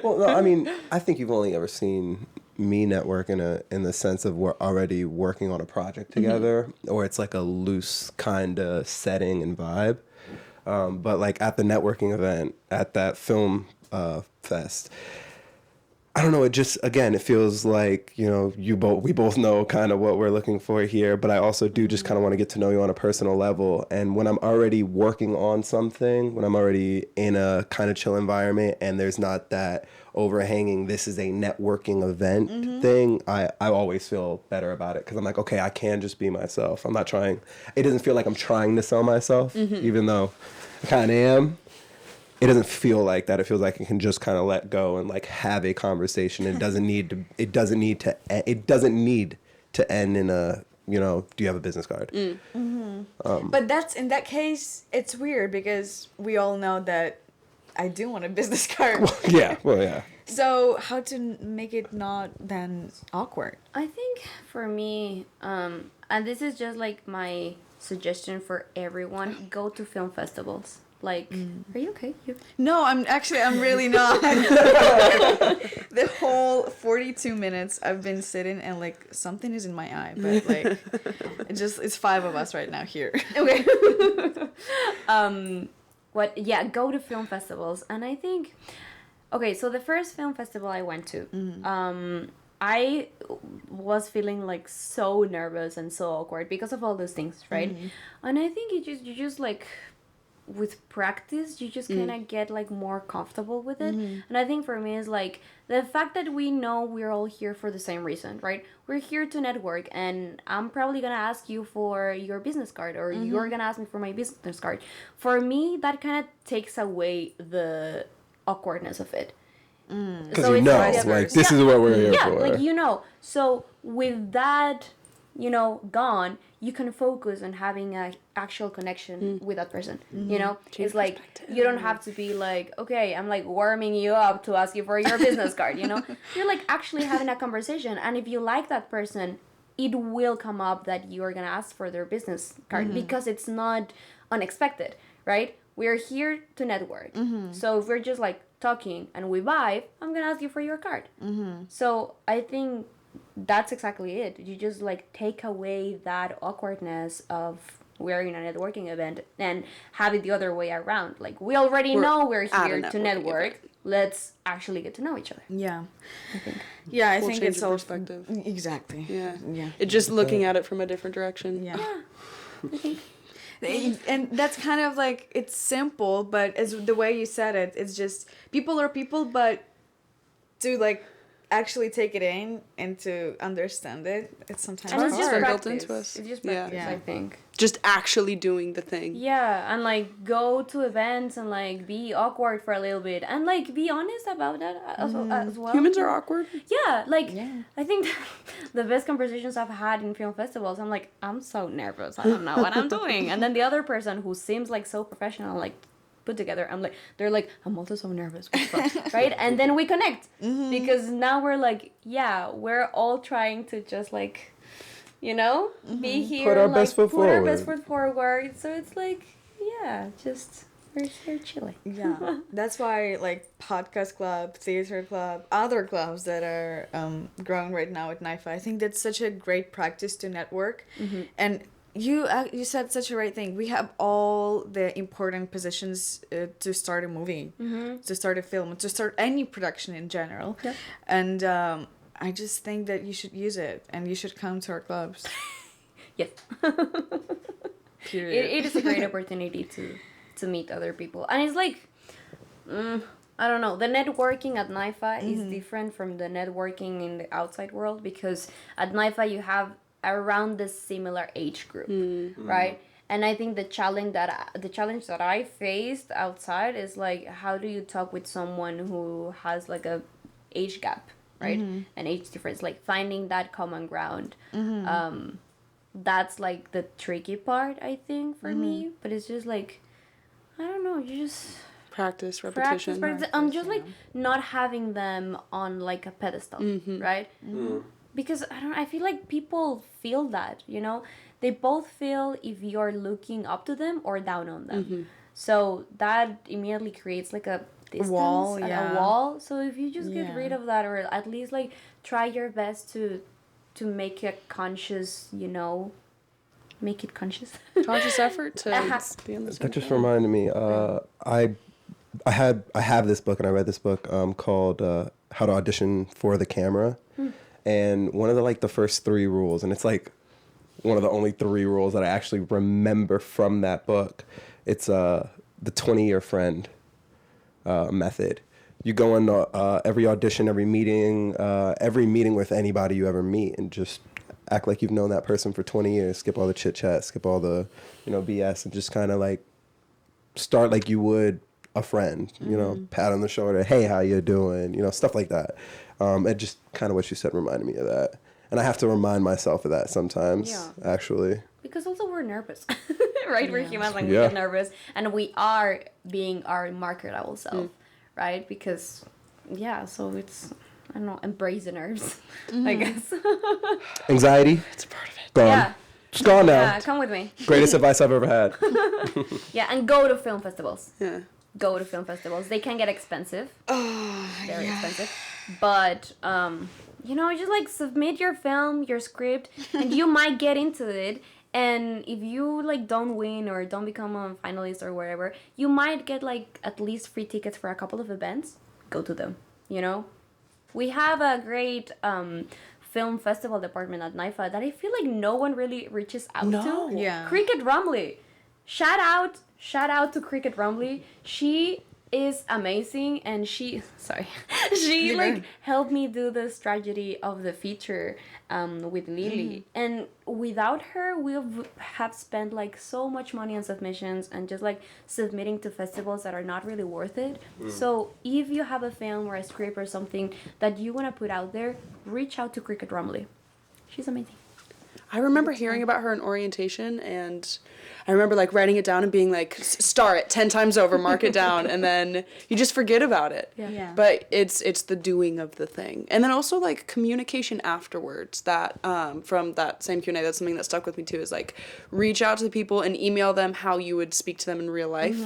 Well, no, I mean, I think you've only ever seen me network in the sense of we're already working on a project together, or it's like a loose kind of setting and vibe. But like at the networking event, at that film fest, I don't know, it just, again, it feels like, you know, we both know kind of what we're looking for here, but I also do just kind of want to get to know you on a personal level. And when I'm already working on something, when I'm already in a kind of chill environment and there's not that overhanging, this is a networking event thing, I always feel better about it, because I'm like, okay, I can just be myself. I'm not trying, it doesn't feel like I'm trying to sell myself, even though I kind of am. It doesn't feel like that. It feels like I can just kind of let go and like have a conversation. It doesn't need to end in a, you know, do you have a business card? But that's, in that case, it's weird because we all know that I do want a business card. Yeah. So how to make it not then awkward? I think for me, and this is just like my suggestion for everyone, go to film festivals. Like, are you okay? No, I'm really not. The whole 42 minutes I've been sitting and like something is in my eye, but like it's 5 of us right now here. Okay. Go to film festivals. And I think, okay, so the first film festival I went to, I was feeling like so nervous and so awkward because of all those things, right? And I think you just like, with practice, you just kind of get like more comfortable with it. And I think for me is like the fact that we know we're all here for the same reason, right? We're here to network, and I'm probably gonna ask you for your business card, or you're gonna ask me for my business card. For me, that kind of takes away the awkwardness of it. Because so you know, like, this is what we're here for. Yeah, like, you know. So with that, you know, gone, you can focus on having an actual connection with that person. You know, it's like, you don't have to be like, okay, I'm like warming you up to ask you for your business card, you know? You're like actually having a conversation. And if you like that person, it will come up that you're going to ask for their business card because it's not unexpected, right? We're here to network. So if we're just like talking and we vibe, I'm going to ask you for your card. So I think that's exactly it. You just like take away that awkwardness of we're in a networking event and have it the other way around. Like, we already know we're here to network. Event. Let's actually get to know each other. Yeah, I think. Yeah, I think it's all perspective. Exactly. Yeah. It's just looking at it from a different direction. Yeah. I think. And that's kind of like, it's simple, but as the way you said it, it's just people are people, but to like actually take it in and to understand it, it's sometimes and it's just built into us. It's just practice, I think. Just actually doing the thing. Yeah, and like go to events and like be awkward for a little bit and like be honest about that as well. Humans are awkward. Yeah, like I think the best conversations I've had in film festivals, I'm like, I'm so nervous, I don't know what I'm doing. And then the other person who seems like so professional, like put together, I'm like, they're like, I'm also so nervous, right? And then we connect because now we're like, yeah, we're all trying to just like, you know, be here, put our like, best foot put our forward. best foot forward. So it's like, yeah, just we're here chilling. Yeah, that's why like podcast club, theater club, other clubs that are growing right now at NYFA, I think that's such a great practice to network. And you said such a right thing. We have all the important positions to start a movie, to start a film, to start any production in general. And I just think that you should use it and you should come to our clubs. Yes. Period. It is a great opportunity to meet other people. And it's like, I don't know, the networking at NYFA is different from the networking in the outside world, because at NYFA you have around the similar age group, right? And I think the challenge that I faced outside is like, how do you talk with someone who has like a age gap, right? An age difference, like finding that common ground. That's like the tricky part, I think, for me. But it's just like, I don't know, you just Practice, repetition. I'm just like not having them on like a pedestal, right? Because I feel like people feel that, you know, they both feel if you're looking up to them or down on them. So that immediately creates like a distance, a wall. So if you just get rid of that, or at least like try your best to make a conscious, you know, make it conscious. Conscious effort to be on this. That just reminded me. I have this book, and I read this book called How to Audition for the Camera, and one of the first 3 rules, and it's like one of the only 3 rules that I actually remember from that book. It's the 20-year friend method. You go in every audition, every meeting with anybody you ever meet, and just act like you've known that person for 20 years. Skip all the chit chat, skip all the BS, and just kind of like start like you would a friend. You know, pat on the shoulder, hey, how you doing? You know, stuff like that. And just kind of what you said reminded me of that. And I have to remind myself of that sometimes, actually. Because also we're nervous, right? We're humans, like we get nervous, and we are being our market ourselves, right? Because, so it's, I don't know, embrace the nerves, I guess. Anxiety. It's a part of it. Gone. Yeah. It's gone now. Yeah, come with me. Greatest advice I've ever had. Yeah, and go to film festivals. Yeah. Go to film festivals. They can get expensive. Very expensive. But, you know, just like submit your film, your script, and you might get into it. And if you like don't win or don't become a finalist or whatever, you might get like at least free tickets for a couple of events. Go to them, you know? We have a great film festival department at NYFA that I feel like no one really reaches out to. Yeah. Cricket Rumbly. Shout out to Cricket Rumbly. She is amazing, and she like helped me do the strategy of the feature with Lily. And without her, we have spent like so much money on submissions and just like submitting to festivals that are not really worth it. So if you have a film or a script or something that you want to put out there, reach out to Cricket Rumbly. She's amazing. I remember hearing about her in orientation, and I remember like writing it down and being like, star it 10 times over, mark it down, and then you just forget about it. Yeah. But it's the doing of the thing. And then also like communication afterwards, that from that same Q&A, that's something that stuck with me too, is like reach out to the people and email them how you would speak to them in real life.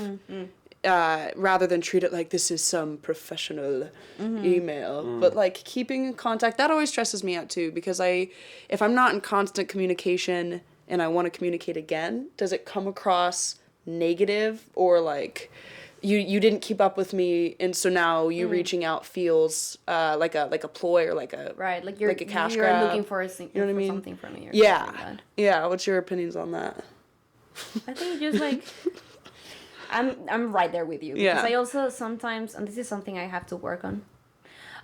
Rather than treat it like this is some professional email. But like keeping in contact, that always stresses me out too, because if I'm not in constant communication and I want to communicate again, does it come across negative, or like you didn't keep up with me, and so now you reaching out feels like a ploy, or like a Right, like you're like a cash you're grab. looking for You know what I mean? something from me. Or Yeah. something like that. Yeah, what's your opinions on that? I think just like I'm right there with you. Yeah. Because I also sometimes, and this is something I have to work on,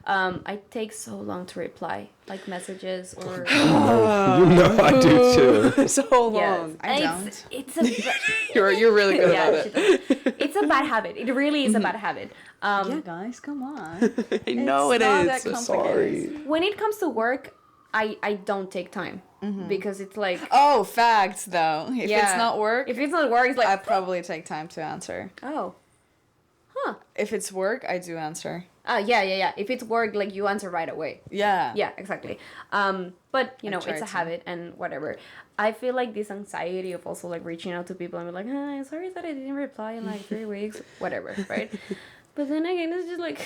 I take so long to reply, like messages or... You know I do too. So Yes. long. I don't. It's a... You're really good yeah, about she it. does. It's a bad habit. It really is a bad habit. Yeah, guys, come on. I know it not is. that So complicated. sorry. When it comes to work, I don't take time. Because it's like... Oh, facts, though. If yeah, it's not work, If it's not work, it's like... I probably take time to answer. Oh. Huh. If it's work, I do answer. Yeah. If it's work, like, you answer right away. Yeah. Yeah, exactly. But, you know, try it's a to. habit and whatever. I feel like this anxiety of also, like, reaching out to people and be like, hi, sorry that I didn't reply in, like, 3 weeks. Whatever, right? But then again, it's just like...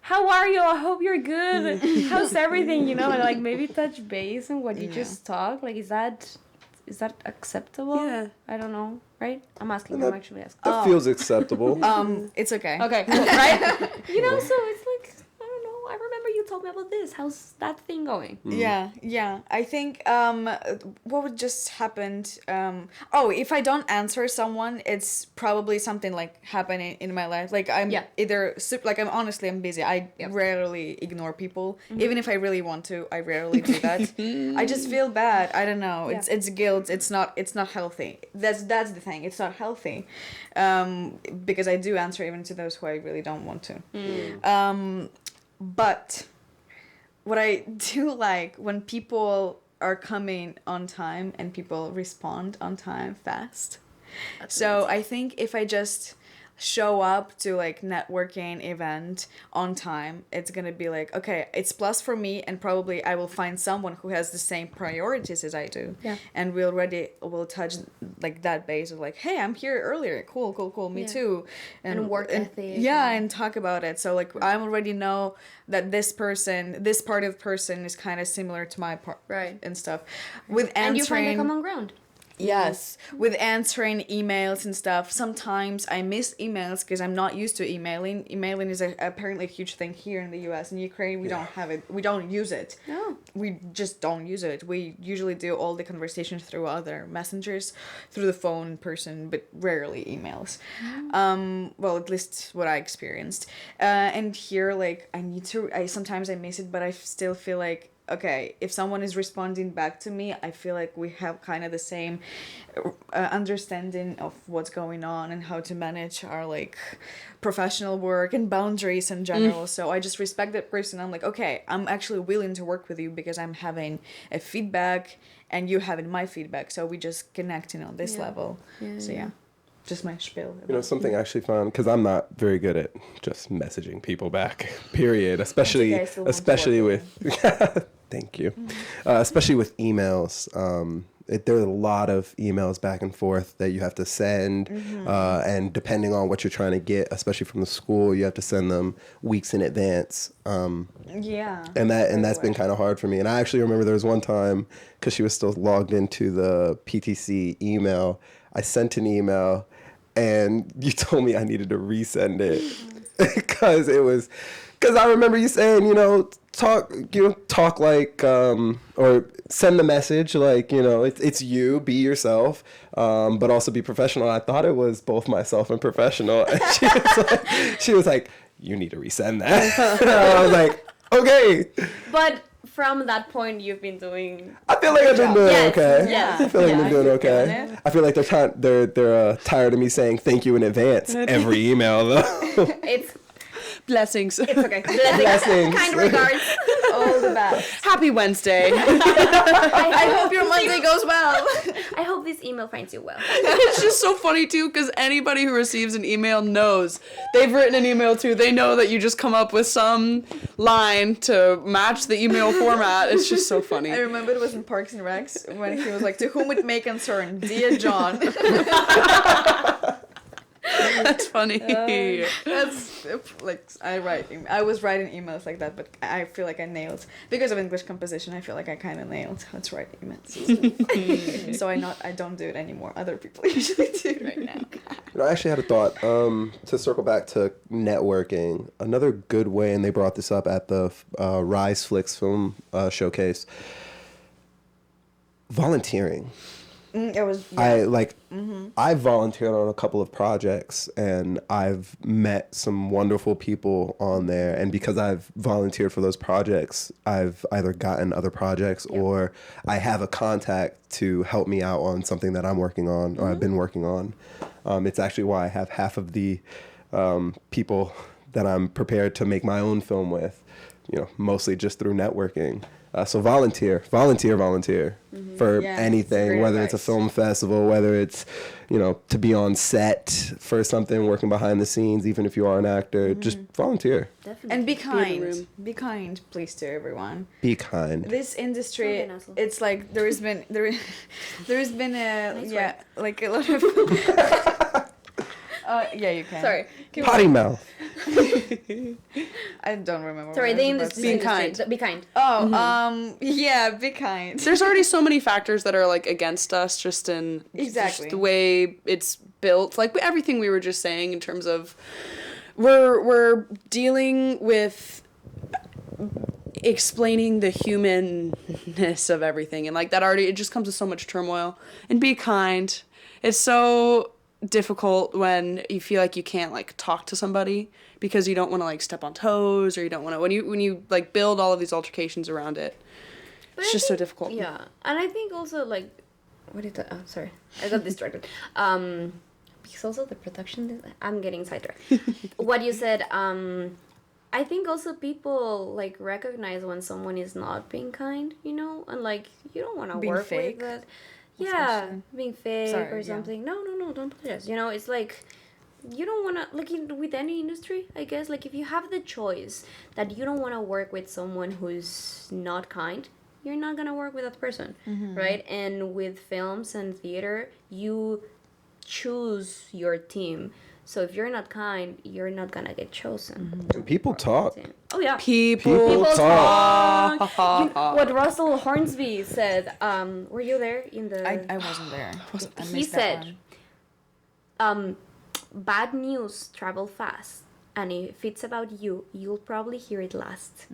How are you? I hope you're good. How's everything? You know, and like maybe touch base on what you just talked. Like, is that acceptable? Yeah. I don't know. Right? I'm asking. I'm actually asking. That feels acceptable. It's okay. Okay. Cool, right? You know, so it's like I don't know. I remember you told me about this. How's that thing going? Yeah. I think what would just happened. If I don't answer someone, it's probably something like happening in my life. Like I'm either I'm busy. I rarely ignore people, even if I really want to. I rarely do that. I just feel bad. I don't know. It's guilt. It's not healthy. That's the thing. It's not healthy, because I do answer even to those who I really don't want to. But what I do like when people are coming on time and people respond on time fast. So I think if I just show up to like networking event on time, it's gonna be like, okay, it's plus for me, and probably I will find someone who has the same priorities as I do. And we already will touch like that base of like, hey, I'm here earlier, cool, me too, and work ethic, and talk about it. So like I already know that this part of person is kind of similar to my part, right, and stuff. With answering, and you find a common ground. Yes, with answering emails and stuff. Sometimes I miss emails because I'm not used to emailing. Emailing is apparently a huge thing here in the US. In Ukraine, we don't have it. We don't use it. No. We just don't use it. We usually do all the conversations through other messengers, through the phone in person, but rarely emails. Well, at least what I experienced. And here, like, sometimes I miss it, but I still feel like, okay, if someone is responding back to me, I feel like we have kind of the same understanding of what's going on and how to manage our like professional work and boundaries in general. So I just respect that person. I'm like, okay, I'm actually willing to work with you because I'm having a feedback and you having my feedback. So we just connecting on this level. So just my spiel. You know, something I actually found, because I'm not very good at just messaging people back, period. Especially with, thank you. Especially with emails. There are a lot of emails back and forth that you have to send. And depending on what you're trying to get, especially from the school, you have to send them weeks in advance. And that's been kind of hard for me. And I actually remember there was one time, because she was still logged into the PTC email, I sent an email and you told me I needed to resend it because I remember you saying, talk like, or send the message like, it's you, be yourself, but also be professional. I thought it was both myself and professional. And she was like, you need to resend that. And I was like, okay. But from that point, you've been doing. I feel like I've been doing okay. Yeah. I feel like I've been doing okay. I feel like they're tired of me saying thank you in advance every email though. It's blessings. It's okay. Blessings. Kind regards. All the best. Happy Wednesday. I hope your Monday goes well. I hope this email finds you well. It's just so funny too, because anybody who receives an email knows they've written an email too. They know that you just come up with some line to match the email format. It's just so funny. I remember it was in Parks and Recs when he was like, "To whom it may concern, dear John." That's funny. That's like I was writing emails like that, but I feel like I nailed, because of English composition. I feel like I kind of nailed how to write emails. So I don't do it anymore. Other people usually do it right now. I actually had a thought to circle back to networking. Another good way, and they brought this up at the Rise Flicks film showcase. Volunteering. I volunteered on a couple of projects and I've met some wonderful people on there, and because I've volunteered for those projects, I've either gotten other projects or I have a contact to help me out on something that I'm working on or I've been working on. It's actually why I have half of the people that I'm prepared to make my own film with, mostly just through networking. So volunteer for anything, whether it's a film festival, whether it's, to be on set for something, working behind the scenes, even if you are an actor, just volunteer. Definitely. And be kind. Be kind, please, to everyone. Be kind. This industry, it's like there's been a like a lot of you can. Sorry. Potty mouth. I don't remember. Sorry, the industry. Being kind. Be kind. Oh, be kind. There's already so many factors that are like against us, just in just the way it's built. Like everything we were just saying in terms of we're dealing with explaining the humanness of everything, and like that already, it just comes with so much turmoil. And be kind. It's so difficult when you feel like you can't like talk to somebody because you don't want to like step on toes, or you don't want to when you like build all of these altercations around it. But It's just so difficult. Yeah, and I think also like, what did I? Oh, sorry, I got distracted. Because also the production, I'm getting sidetracked. What you said. I think also people like recognize when someone is not being kind, you know, and like you don't want to work fake, with that. Yeah, especially. being fake Sorry, or yeah. something. No, don't apologize. You know, it's like you don't want to, like with any industry, I guess, like if you have the choice that you don't want to work with someone who's not kind, you're not going to work with that person, right? And with films and theater, you choose your team. So if you're not kind, you're not going to get chosen. And people talk. Oh, yeah. People talk. What Russell Hornsby said, were you there in the... I wasn't there. I He missed that said, one. bad news travel fast, and if it's about you, you'll probably hear it last.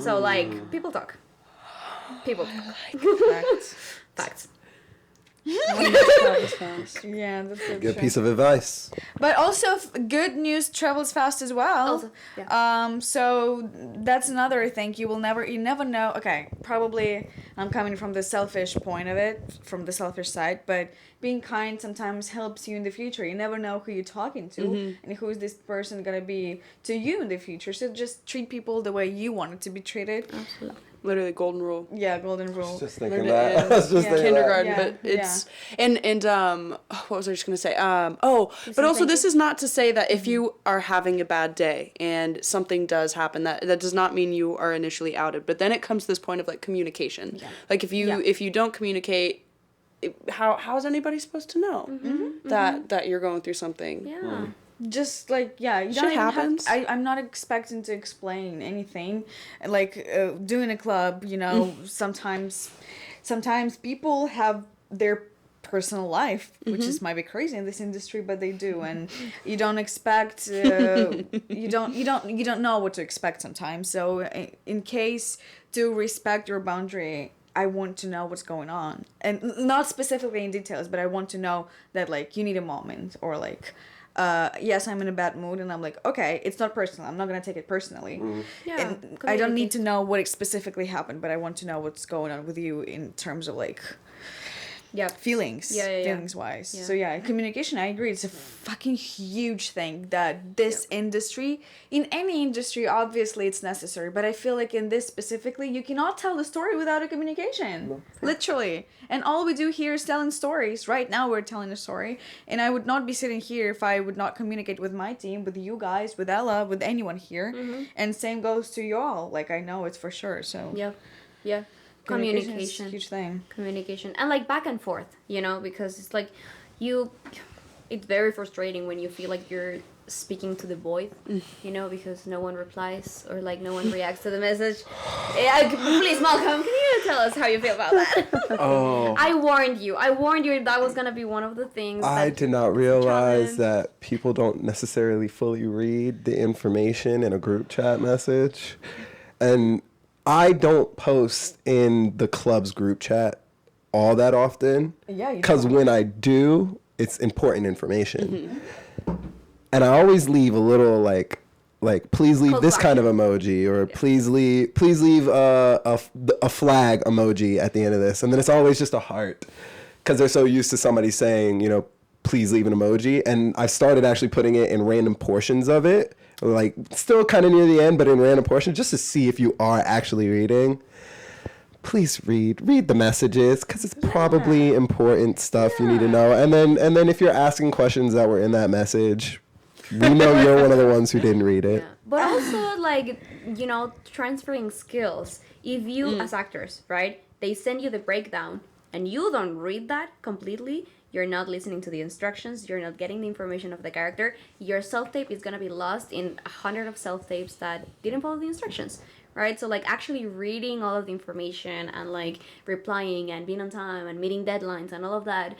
So like people talk. Facts. Yeah, that's so Good true. piece of advice. But also, good news travels fast as well. Also, yeah. So that's another thing. You never know. Okay, probably I'm coming from the selfish point of it, from the selfish side. But being kind sometimes helps you in the future. You never know who you're talking to and who is this person gonna be to you in the future. So just treat people the way you want it to be treated. Absolutely. Literally golden rule. Yeah, golden rule. Just thinking Learned that. it I was just Yeah. thinking Kindergarten, Yeah, but it's and what was I just gonna say? But also this is not to say that if you are having a bad day and something does happen, that does not mean you are initially outed. But then it comes to this point of like communication. Yeah. Like if you don't communicate, how is anybody supposed to know that you're going through something? Yeah. Just like, yeah, you Shit don't even happens. I'm not expecting to explain anything. Like doing a club, you know, sometimes people have their personal life, which is might be crazy in this industry, but they do, and you don't expect you don't know what to expect sometimes. So in case to respect your boundary, I want to know what's going on, and not specifically in details, but I want to know that like you need a moment, or like yes, I'm in a bad mood, and I'm like, okay, it's not personal. I'm not gonna take it personally. Yeah. And I don't need to know what specifically happened, but I want to know what's going on with you in terms of like feelings, feelings wise. Yeah. So yeah, communication, I agree, it's a fucking huge thing that this industry, in any industry, obviously it's necessary, but I feel like in this specifically, you cannot tell the story without a communication. Literally. And all we do here is telling stories. Right now we're telling a story, and I would not be sitting here if I would not communicate with my team, with you guys, with Ella, with anyone here. And same goes to you all. Like, I know it's for sure. So Yeah. communication is a Communication. huge thing. Communication. And like back and forth, you know, because it's like it's very frustrating when you feel like you're speaking to the void, you know, because no one replies or like no one reacts to the message. Please, Malcom, can you tell us how you feel about that? Oh. I warned you that was gonna be one of the things. I did not realize that people don't necessarily fully read the information in a group chat message. And I don't post in the club's group chat all that often. Yeah, you because when I do, it's important information. And I always leave a little like please leave this kind of emoji, or please leave a flag emoji at the end of this. And then it's always just a heart, because they're so used to somebody saying, you know, please leave an emoji. And I started actually putting it in random portions of it, like still kind of near the end, but in random portions, just to see if you are actually reading. Please read the messages, because it's probably important stuff you need to know. And then if you're asking questions that were in that message, we know you're one of the ones who didn't read it. Yeah. But also, like, you know, transferring skills. If you, as actors, right, they send you the breakdown and you don't read that completely, you're not listening to the instructions, you're not getting the information of the character, your self-tape is going to be lost in 100 of self-tapes that didn't follow the instructions, right? So, like, actually reading all of the information and, like, replying and being on time and meeting deadlines and all of that,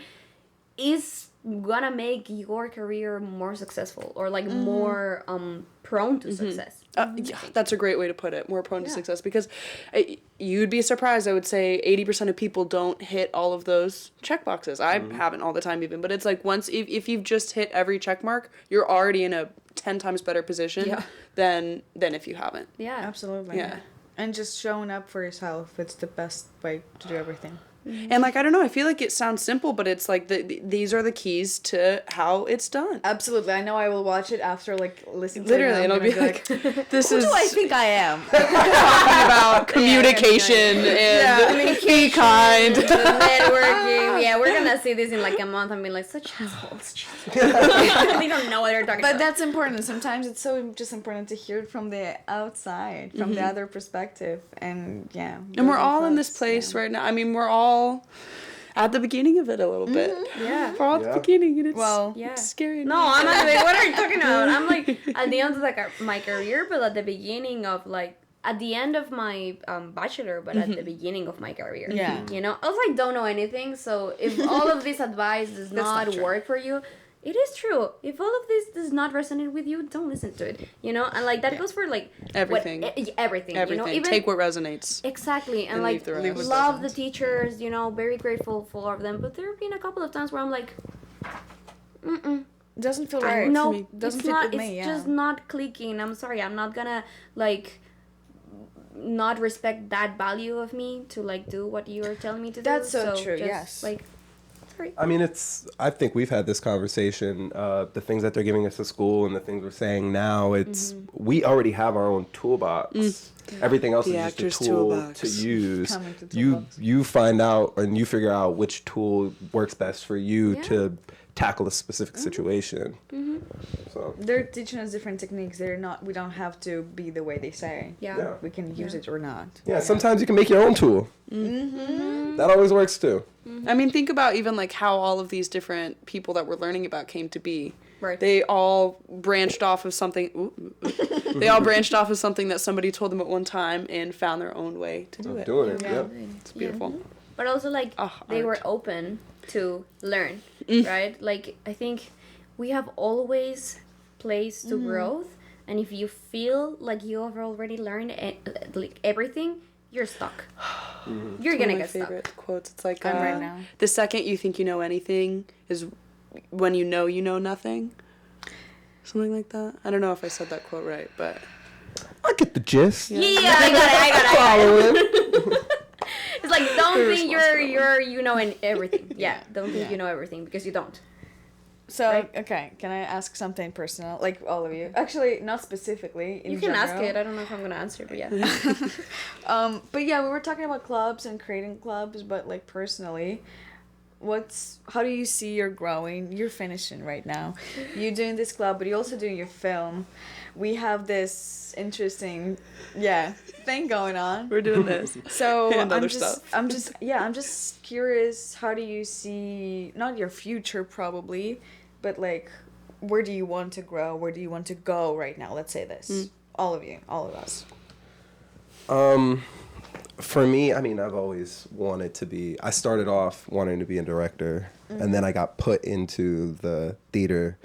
is gonna make your career more successful or like more prone to success. Yeah, that's a great way to put it. More prone to success, because you'd be surprised. I would say 80% of people don't hit all of those check boxes. I haven't all the time even, but it's like once if you've just hit every check mark, you're already in a 10 times better position than if you haven't. Yeah, Absolutely. Yeah. And just showing up for yourself, it's the best way to do everything. And like, I don't know, I feel like it sounds simple, but it's like these are the keys to how it's done. Absolutely. I know I will watch it after like listening to Literally, it. and I'll be like, this is Who do I think I am? talking about communication and be kind. Networking. Yeah, we're gonna see this in like a month and be like, such assholes. They don't know what they're talking But about. that's important. Sometimes it's so just important to hear it from the outside, from the other perspective. And yeah. And we're building all in this trust, place yeah. right now. I mean, we're all at the beginning of it a little bit. Yeah. We're all at the beginning, and it's, Well, Yeah. it's scary. No, I'm not like, what are you talking about? I'm like at the end of like my career, but at the beginning of like at the end of my bachelor, but at the beginning of my career. Yeah. You know, I was like, don't know anything. So if all of this advice does not not true. work for you, it is true. If all of this does not resonate with you, don't listen to it. You know, and like that goes for like Everything. everything. Everything. You know, even Take what resonates. exactly, and and like leave the rest. love the teachers. You know, very grateful for them. But there have been a couple of times where I'm like, Doesn't feel right. no, me. Doesn't it's fit not. with me, It's yeah. just not clicking. I'm sorry. I'm not gonna like not respect that value of me to like do what you are telling me to do. That's so true, just, yes. Like, sorry. I mean, I think we've had this conversation. The things that they're giving us at school and the things we're saying now, we already have our own toolbox. Everything else The is just a actor's tool toolbox. to use. Coming to You toolbox. you find out and you figure out which tool works best for you Yeah. to tackle a specific situation. So They're teaching us different techniques. We don't have to be the way they say. Yeah. yeah. We can use it or not. Yeah, sometimes you can make your own tool. That always works too. I mean, think about even like how all of these different people that we're learning about came to be. Right. They all branched off of something. They all branched off of something that somebody told them at one time and found their own way to do Of it. doing it. Yeah. Yep. It's beautiful. But also like they were art. open to learn, right? Like I think we have always place to growth, and if you feel like you have already learned like everything, you're stuck. You're One gonna of my get favorite stuck. quotes. It's like I'm right now. the second you think you know anything is when you know nothing. Something like that. I don't know if I said that quote right, but I get the gist. Yeah, I got it. Following. It's like don't Very think you're you know everything. Yeah, don't think you know everything because you don't. So, Right. okay, can I ask something personal? Like all of you. Actually, not specifically. In You can ask general. it. I don't know if I'm gonna answer, but yeah. But yeah, we were talking about clubs and creating clubs, but like personally, how do you see you're growing? You're finishing right now. You're doing this club, but you're also doing your film. We have this interesting, thing going on. we're doing this. So And other I'm just curious. How do you see not your future probably, but like, where do you want to grow? Where do you want to go right now? Let's say this. All of you, all of us. For me, I mean, I've always wanted to be. I started off wanting to be a director, and then I got put into the theater,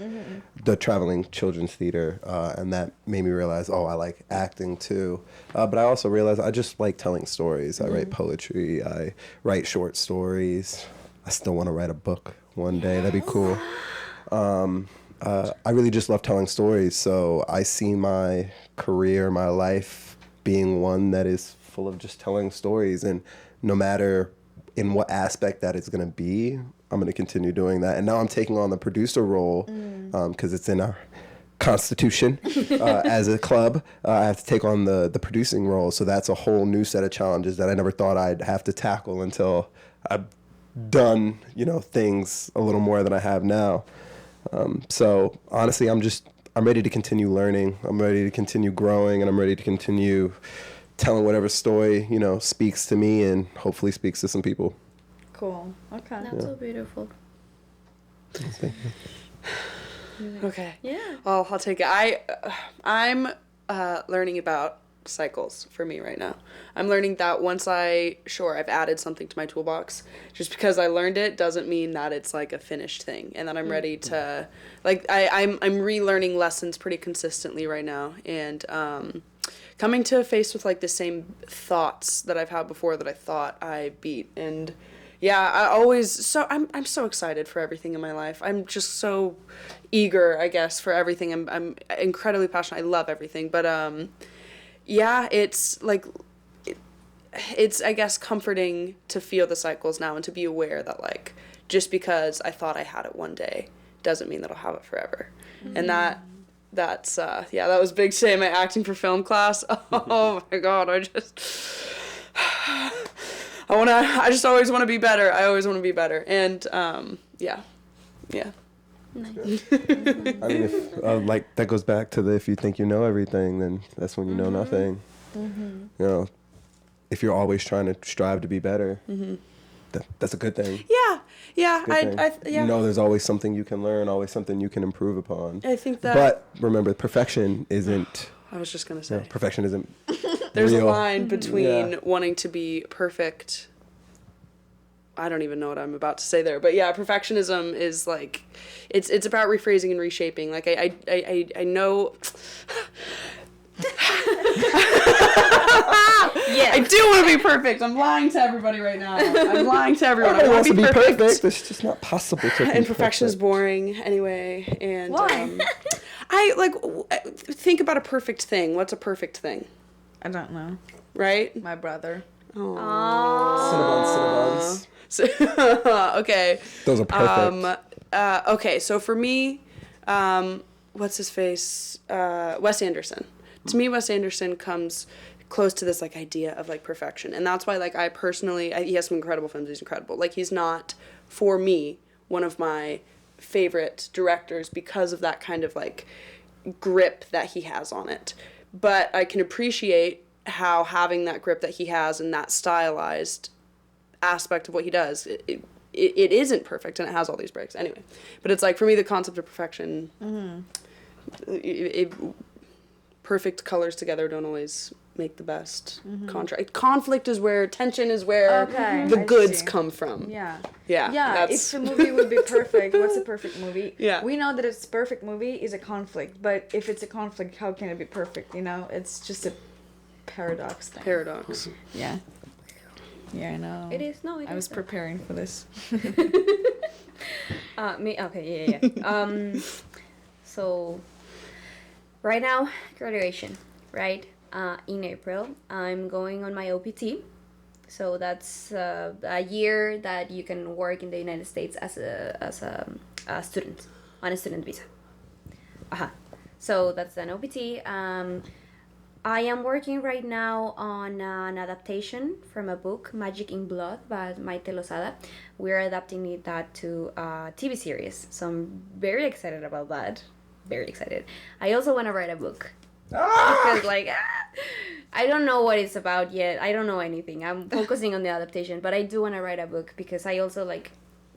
the traveling children's theater, and that made me realize, I like acting too. But I also realized I just like telling stories. I write poetry. I write short stories. I still want to write a book one day. That'd be cool. I really just love telling stories. So I see my career, my life being one that is full of just telling stories, and no matter in what aspect that it's going to be, I'm going to continue doing that. And now I'm taking on the producer role because it's in our constitution as a club. I have to take on the producing role, so that's a whole new set of challenges that I never thought I'd have to tackle until I've done things a little more than I have now. So honestly, I'm ready to continue learning. I'm ready to continue growing, and I'm ready to continue telling whatever story, speaks to me and hopefully speaks to some people. Cool. Okay. That's so beautiful. Okay. Yeah. Well, I'll take it. I'm learning about cycles for me right now. I'm learning that once I've added something to my toolbox, just because I learned it doesn't mean that it's like a finished thing and that I'm ready to, like, I'm relearning lessons pretty consistently right now, and coming to face with like the same thoughts that I've had before that I thought I beat. And yeah, I'm so excited for everything in my life. I'm just so eager, I guess, for everything. I'm incredibly passionate. I love everything, but yeah, it's like, it's, I guess, comforting to feel the cycles now and to be aware that, like, just because I thought I had it one day doesn't mean that I'll have it forever. And that's, yeah, that was big today in my acting for film class. Oh my God, I just always want to be better. I always want to be better. And, yeah. Nice. I mean, if, like, that goes back to the, if you think you know everything, then that's when you know nothing. You know, if you're always trying to strive to be better, that's a good thing. Yeah, Yeah. You know, there's always something you can learn, always something you can improve upon. I think that. But remember, perfection isn't. I was just gonna say. Perfection isn't. There's real. a line between wanting to be perfect. I don't even know what I'm about to say there, but yeah, perfectionism is like, it's about rephrasing and reshaping. Like I know. Yeah. I do want to be perfect. I'm lying to everybody right now. I'm lying to everyone. I want to be perfect. It's just not possible to be And perfection is perfect. boring anyway. And Why? I like think about a perfect thing. What's a perfect thing? I don't know. Right? My brother. Cinnabons. So, okay. Those are perfect. Okay, so for me, what's his face? Wes Anderson. To me, Wes Anderson comes close to this like idea of like perfection, and that's why like I personally, he has some incredible films. He's incredible. Like, he's not, for me, one of my favorite directors because of that kind of like grip that he has on it. But I can appreciate how having that grip that he has and that stylized aspect of what he does, it isn't perfect and it has all these breaks anyway. But it's like, for me, the concept of perfection, perfect colors together don't always make the best contract. Conflict is where, tension is where the goods come from. Yeah. Yeah. If a movie would be perfect, what's a perfect movie? Yeah. We know that it's a perfect movie is a conflict, but if it's a conflict, how can it be perfect? You know, it's just a paradox thing. Paradox. Yeah. Yeah, I know. It is. No, it is. I was preparing for this. Me. Okay. Yeah. So, right now, graduation. Right. In April, I'm going on my OPT. So that's a year that you can work in the United States as a student on a student visa. So that's an OPT. I am working right now on an adaptation from a book, Magic in Blood, by Maite Lozada. We're adapting that to a TV series, so I'm very excited about that. Very excited. I also want to write a book. Because, like, I don't know what it's about yet. I don't know anything. I'm focusing on the adaptation, but I do want to write a book because I also, like,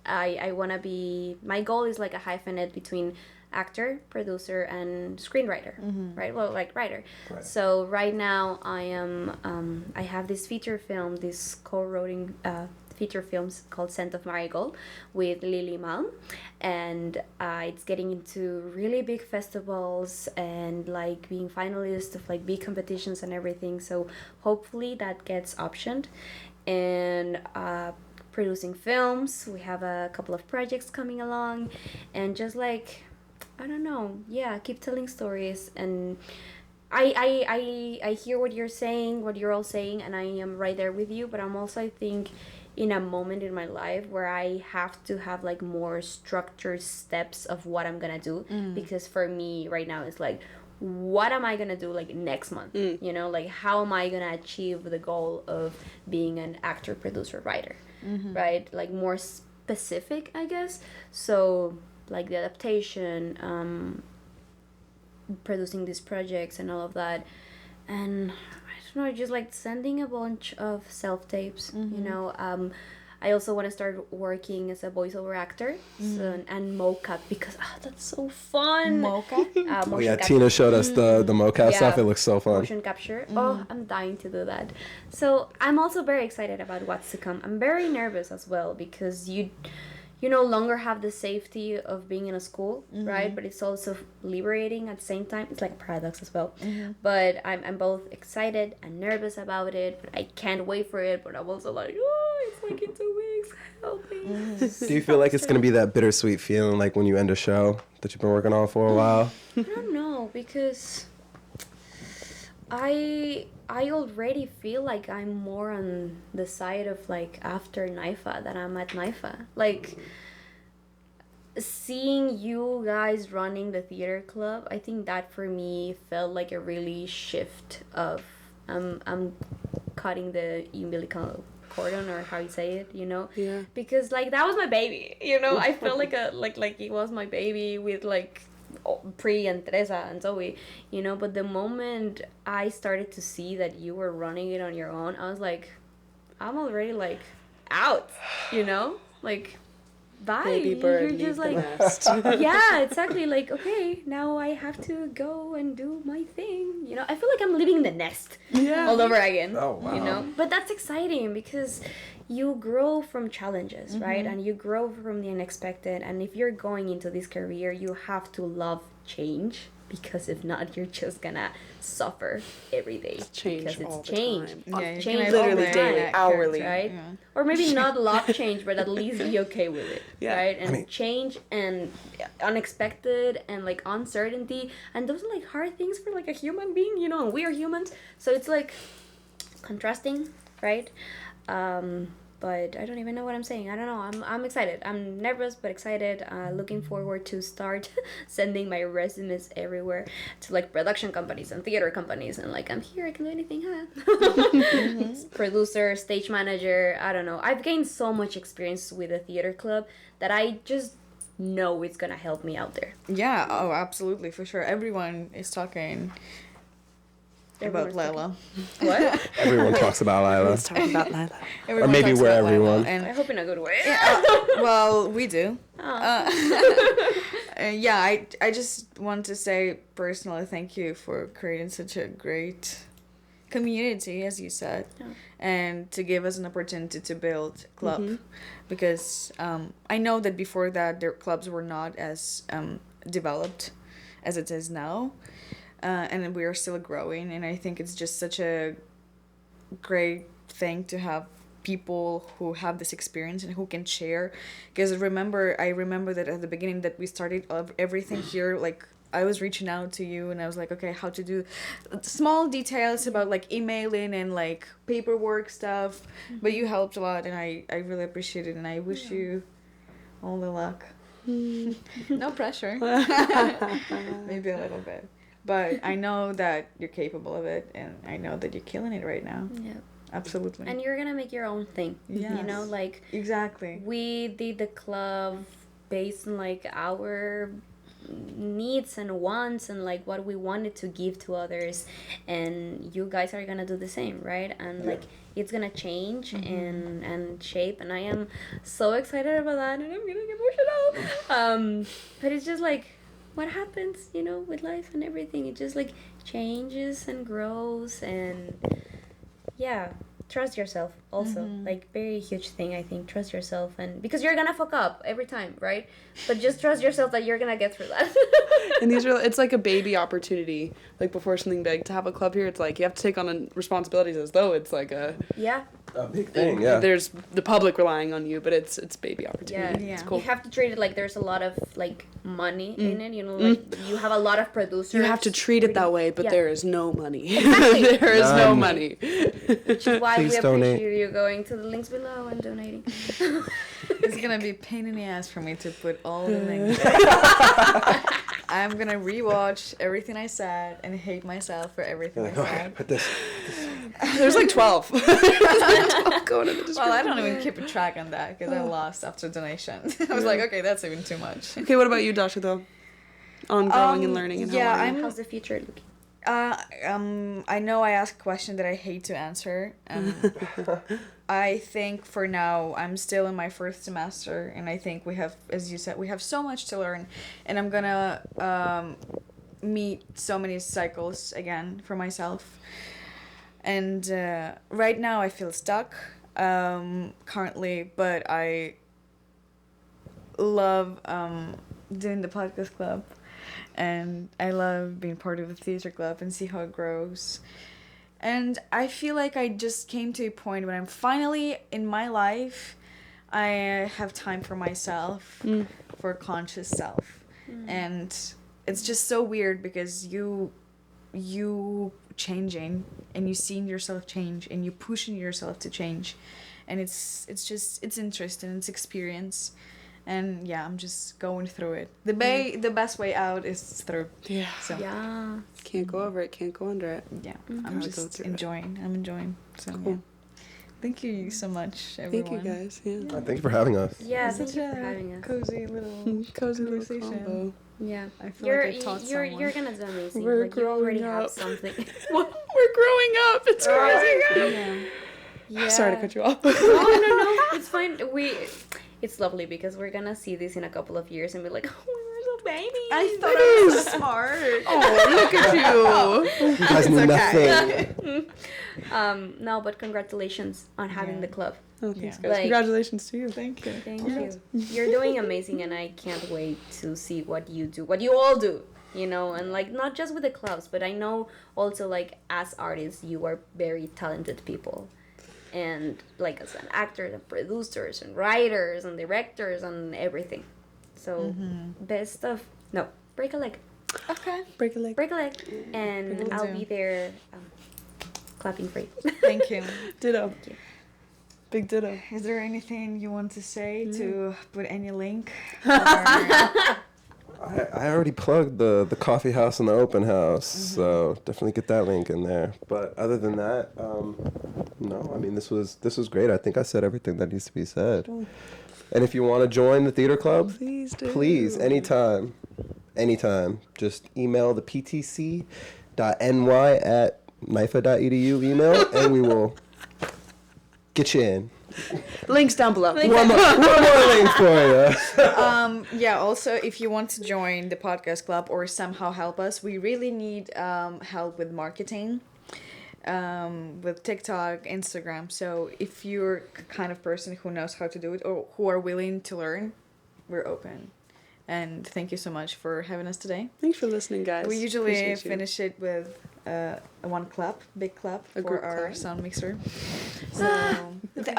I want to be... My goal is, like, a hyphenate between actor, producer, and screenwriter, right? Well, like writer. Right. So right now I am I have this feature film, this co-writing feature films called Scent of Marigold with Lily Malm, and it's getting into really big festivals and like being finalist of like big competitions and everything. So hopefully that gets optioned. And producing films, we have a couple of projects coming along, and just like I don't know. Yeah, keep telling stories. And I hear what you're saying, what you're all saying, and I am right there with you. But I'm also, I think, in a moment in my life where I have to have like more structured steps of what I'm gonna do. Because for me right now, it's like, what am I gonna do like next month? You know, like how am I gonna achieve the goal of being an actor, producer, writer, right? Like more specific, I guess. So like the adaptation, producing these projects and all of that. And I don't know, just like sending a bunch of self-tapes, you know. I also want to start working as a voiceover actor and mocap because that's so fun. Mocha? Oh yeah, Tina showed us the mocap stuff. It looks so fun. Motion capture. Oh, I'm dying to do that. So I'm also very excited about what's to come. I'm very nervous as well because you no longer have the safety of being in a school, right? But it's also liberating at the same time. It's like a paradox as well. But I'm both excited and nervous about it. But I can't wait for it. But I'm also like, oh, it's like in 2 weeks. Help me. Do you feel like it's gonna be that bittersweet feeling like when you end a show that you've been working on for a while? I don't know because I already feel like I'm more on the side of like after NYFA than I'm at NYFA. Like seeing you guys running the theater club, I think that for me felt like a really shift of I'm cutting the umbilical cordon or how you say it, Yeah. because like that was my baby, I felt like like it was my baby with like Pri and Teresa and Zoe, but the moment I started to see that you were running it on your own, I was like, I'm already like out, like bye. Baby bird, You're leave just the like nest. yeah, exactly, like okay, now I have to go and do my thing, I feel like I'm leaving the nest all over again. Oh, wow. But that's exciting because you grow from challenges, right? And you grow from the unexpected. And if you're going into this career, you have to love change because if not, you're just gonna suffer every day. Change because all it's the change. time. Yeah, you Change can Literally evolve daily, that hourly. character, right? yeah. Or maybe not love change, but at least be okay with it, Yeah. right? And I mean- change and unexpected and like uncertainty, and those are like hard things for like a human being, and we are humans, so it's like contrasting, right? But I don't even know what I'm saying. I don't know. I'm excited. I'm nervous but excited. Looking forward to start sending my resumes everywhere to like production companies and theater companies and like I'm here. I can do anything. Producer, stage manager. I don't know. I've gained so much experience with the theater club that I just know it's gonna help me out there. Yeah, oh, absolutely, for sure. Everyone is talking about Everyone's Laila. What? Everyone talks about Laila. Let's talk about Laila. Everyone maybe talks we're about Laila, everyone. I And hope in a good way. well, we do. Oh. Yeah, I just want to say personally thank you for creating such a great community, as you said, and to give us an opportunity to build club, because I know that before that their clubs were not as developed as it is now, and we are still growing, and I think it's just such a great thing to have people who have this experience and who can share, because I remember that at the beginning that we started everything here, like I was reaching out to you and I was like, okay, how to do small details about like emailing and like paperwork stuff, but you helped a lot and I really appreciate it, and I wish you all the luck. No pressure. Maybe a little bit, but I know that you're capable of it, and I know that you're killing it right now. Yeah. Absolutely. And you're gonna make your own thing. Yes. Like Exactly. we did the club based on like our needs and wants and like what we wanted to give to others, and you guys are gonna do the same, right? And like it's gonna change and shape, and I am so excited about that, and I'm gonna get emotional. But it's just like what happens, with life and everything. It just like changes and grows, and yeah, trust yourself also. Like very huge thing, I think. Trust yourself, and because you're gonna fuck up every time, right? But just trust yourself that you're gonna get through that. And it's like a baby opportunity. Like before something big, to have a club here, it's like you have to take on responsibilities as though it's like a big thing. Yeah. There's the public relying on you, but it's baby opportunity. Yeah. It's cool. You have to treat it like there's a lot of like money in it, like you have a lot of producers. You have to treat it that way, but Yeah. there is no money. Exactly. There is no None. money. Which is why Please we donate. appreciate you going to the links below and donating. It's gonna be a pain in the ass for me to put all the links. I'm gonna rewatch everything I said and hate myself for everything I Okay, said. put this. There's like 12. There's like 12 going in the description. Well, I don't even keep a track on that because I lost after donation. I was like, okay, that's even too much. Okay, what about you, Dasha, though? On growing and learning and yeah, how are you? How's the future looking? I know I asked a question that I hate to answer. I think for now I'm still in my first semester, and I think we have, as you said, we have so much to learn, and I'm gonna meet so many cycles again for myself. And right now I feel stuck currently, but I love doing the podcast club, and I love being part of the theater club and see how it grows. And I feel like I just came to a point when I'm finally in my life, I have time for myself, for conscious self. And it's just so weird because you changing, and you seeing yourself change, and you pushing yourself to change, and it's interesting, it's experience. And yeah, I'm just going through it. The best way out is through. Yeah. So Yeah. Can't go over it, can't go under it. yeah, Gotta I'm go just through it. enjoying. I'm enjoying. So Cool. yeah. Thank you so much, everyone. Thank you guys. Yeah. Thank you for having us. Yeah, Such thank you for a having us. cozy little Cozy little conversation. combo. Yeah. I feel You're like I taught you're someone. you're gonna do amazing. We're Like you already growing have up. something. We're growing up. It's crazy. Yeah. Sorry to cut you off. No, it's fine. It's lovely because we're gonna see this in a couple of years and be like, oh, we're little babies. I thought I was so smart. Oh, look at you. You guys knew nothing. No, but congratulations on having Yeah. the club. Oh, thanks, Yeah. guys. Like- Congratulations to you. Thank you. Thank you. You're doing amazing, and I can't wait to see what you do, what you all do. You know, and like not just with the clubs, but I know also like as artists, you are very talented people. And like as an actor and producers and writers and directors and everything. So best of break a leg. Okay. Break a leg. Break a leg. And Will I'll do. be there clapping for you. Thank you. Ditto. you. Big ditto. Is there anything you want to say to put any link? I already plugged the coffee house and the open house, so definitely get that link in there. But other than that, no, I mean this was great. I think I said everything that needs to be said. And if you want to join the theater club, Please do. please, anytime. Just email the ptc.ny@nyfa.edu email, and we will get you in. Links down below. One more link for you. Yeah, also, if you want to join the podcast club or somehow help us, we really need help with marketing, with TikTok, Instagram. So if you're kind of person who knows how to do it or who are willing to learn, we're open. And thank you so much for having us today. Thanks for listening, guys. We usually Appreciate you. finish it with one clap, big clap A for group our clap. sound mixer. So,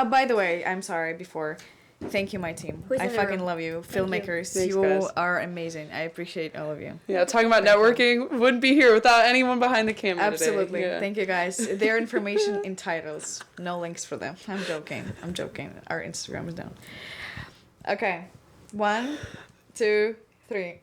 by the way, I'm sorry before. Thank you, my team. Who's I in the fucking room? love you, Thank you. filmmakers. Thanks, You guys. are amazing. I appreciate all of you. Yeah, talking about networking, wouldn't be here without anyone behind the camera Absolutely. today. Yeah. Thank you, guys. Their information in titles. No links for them. I'm joking. Our Instagram is down. Okay. 1, 2, 3.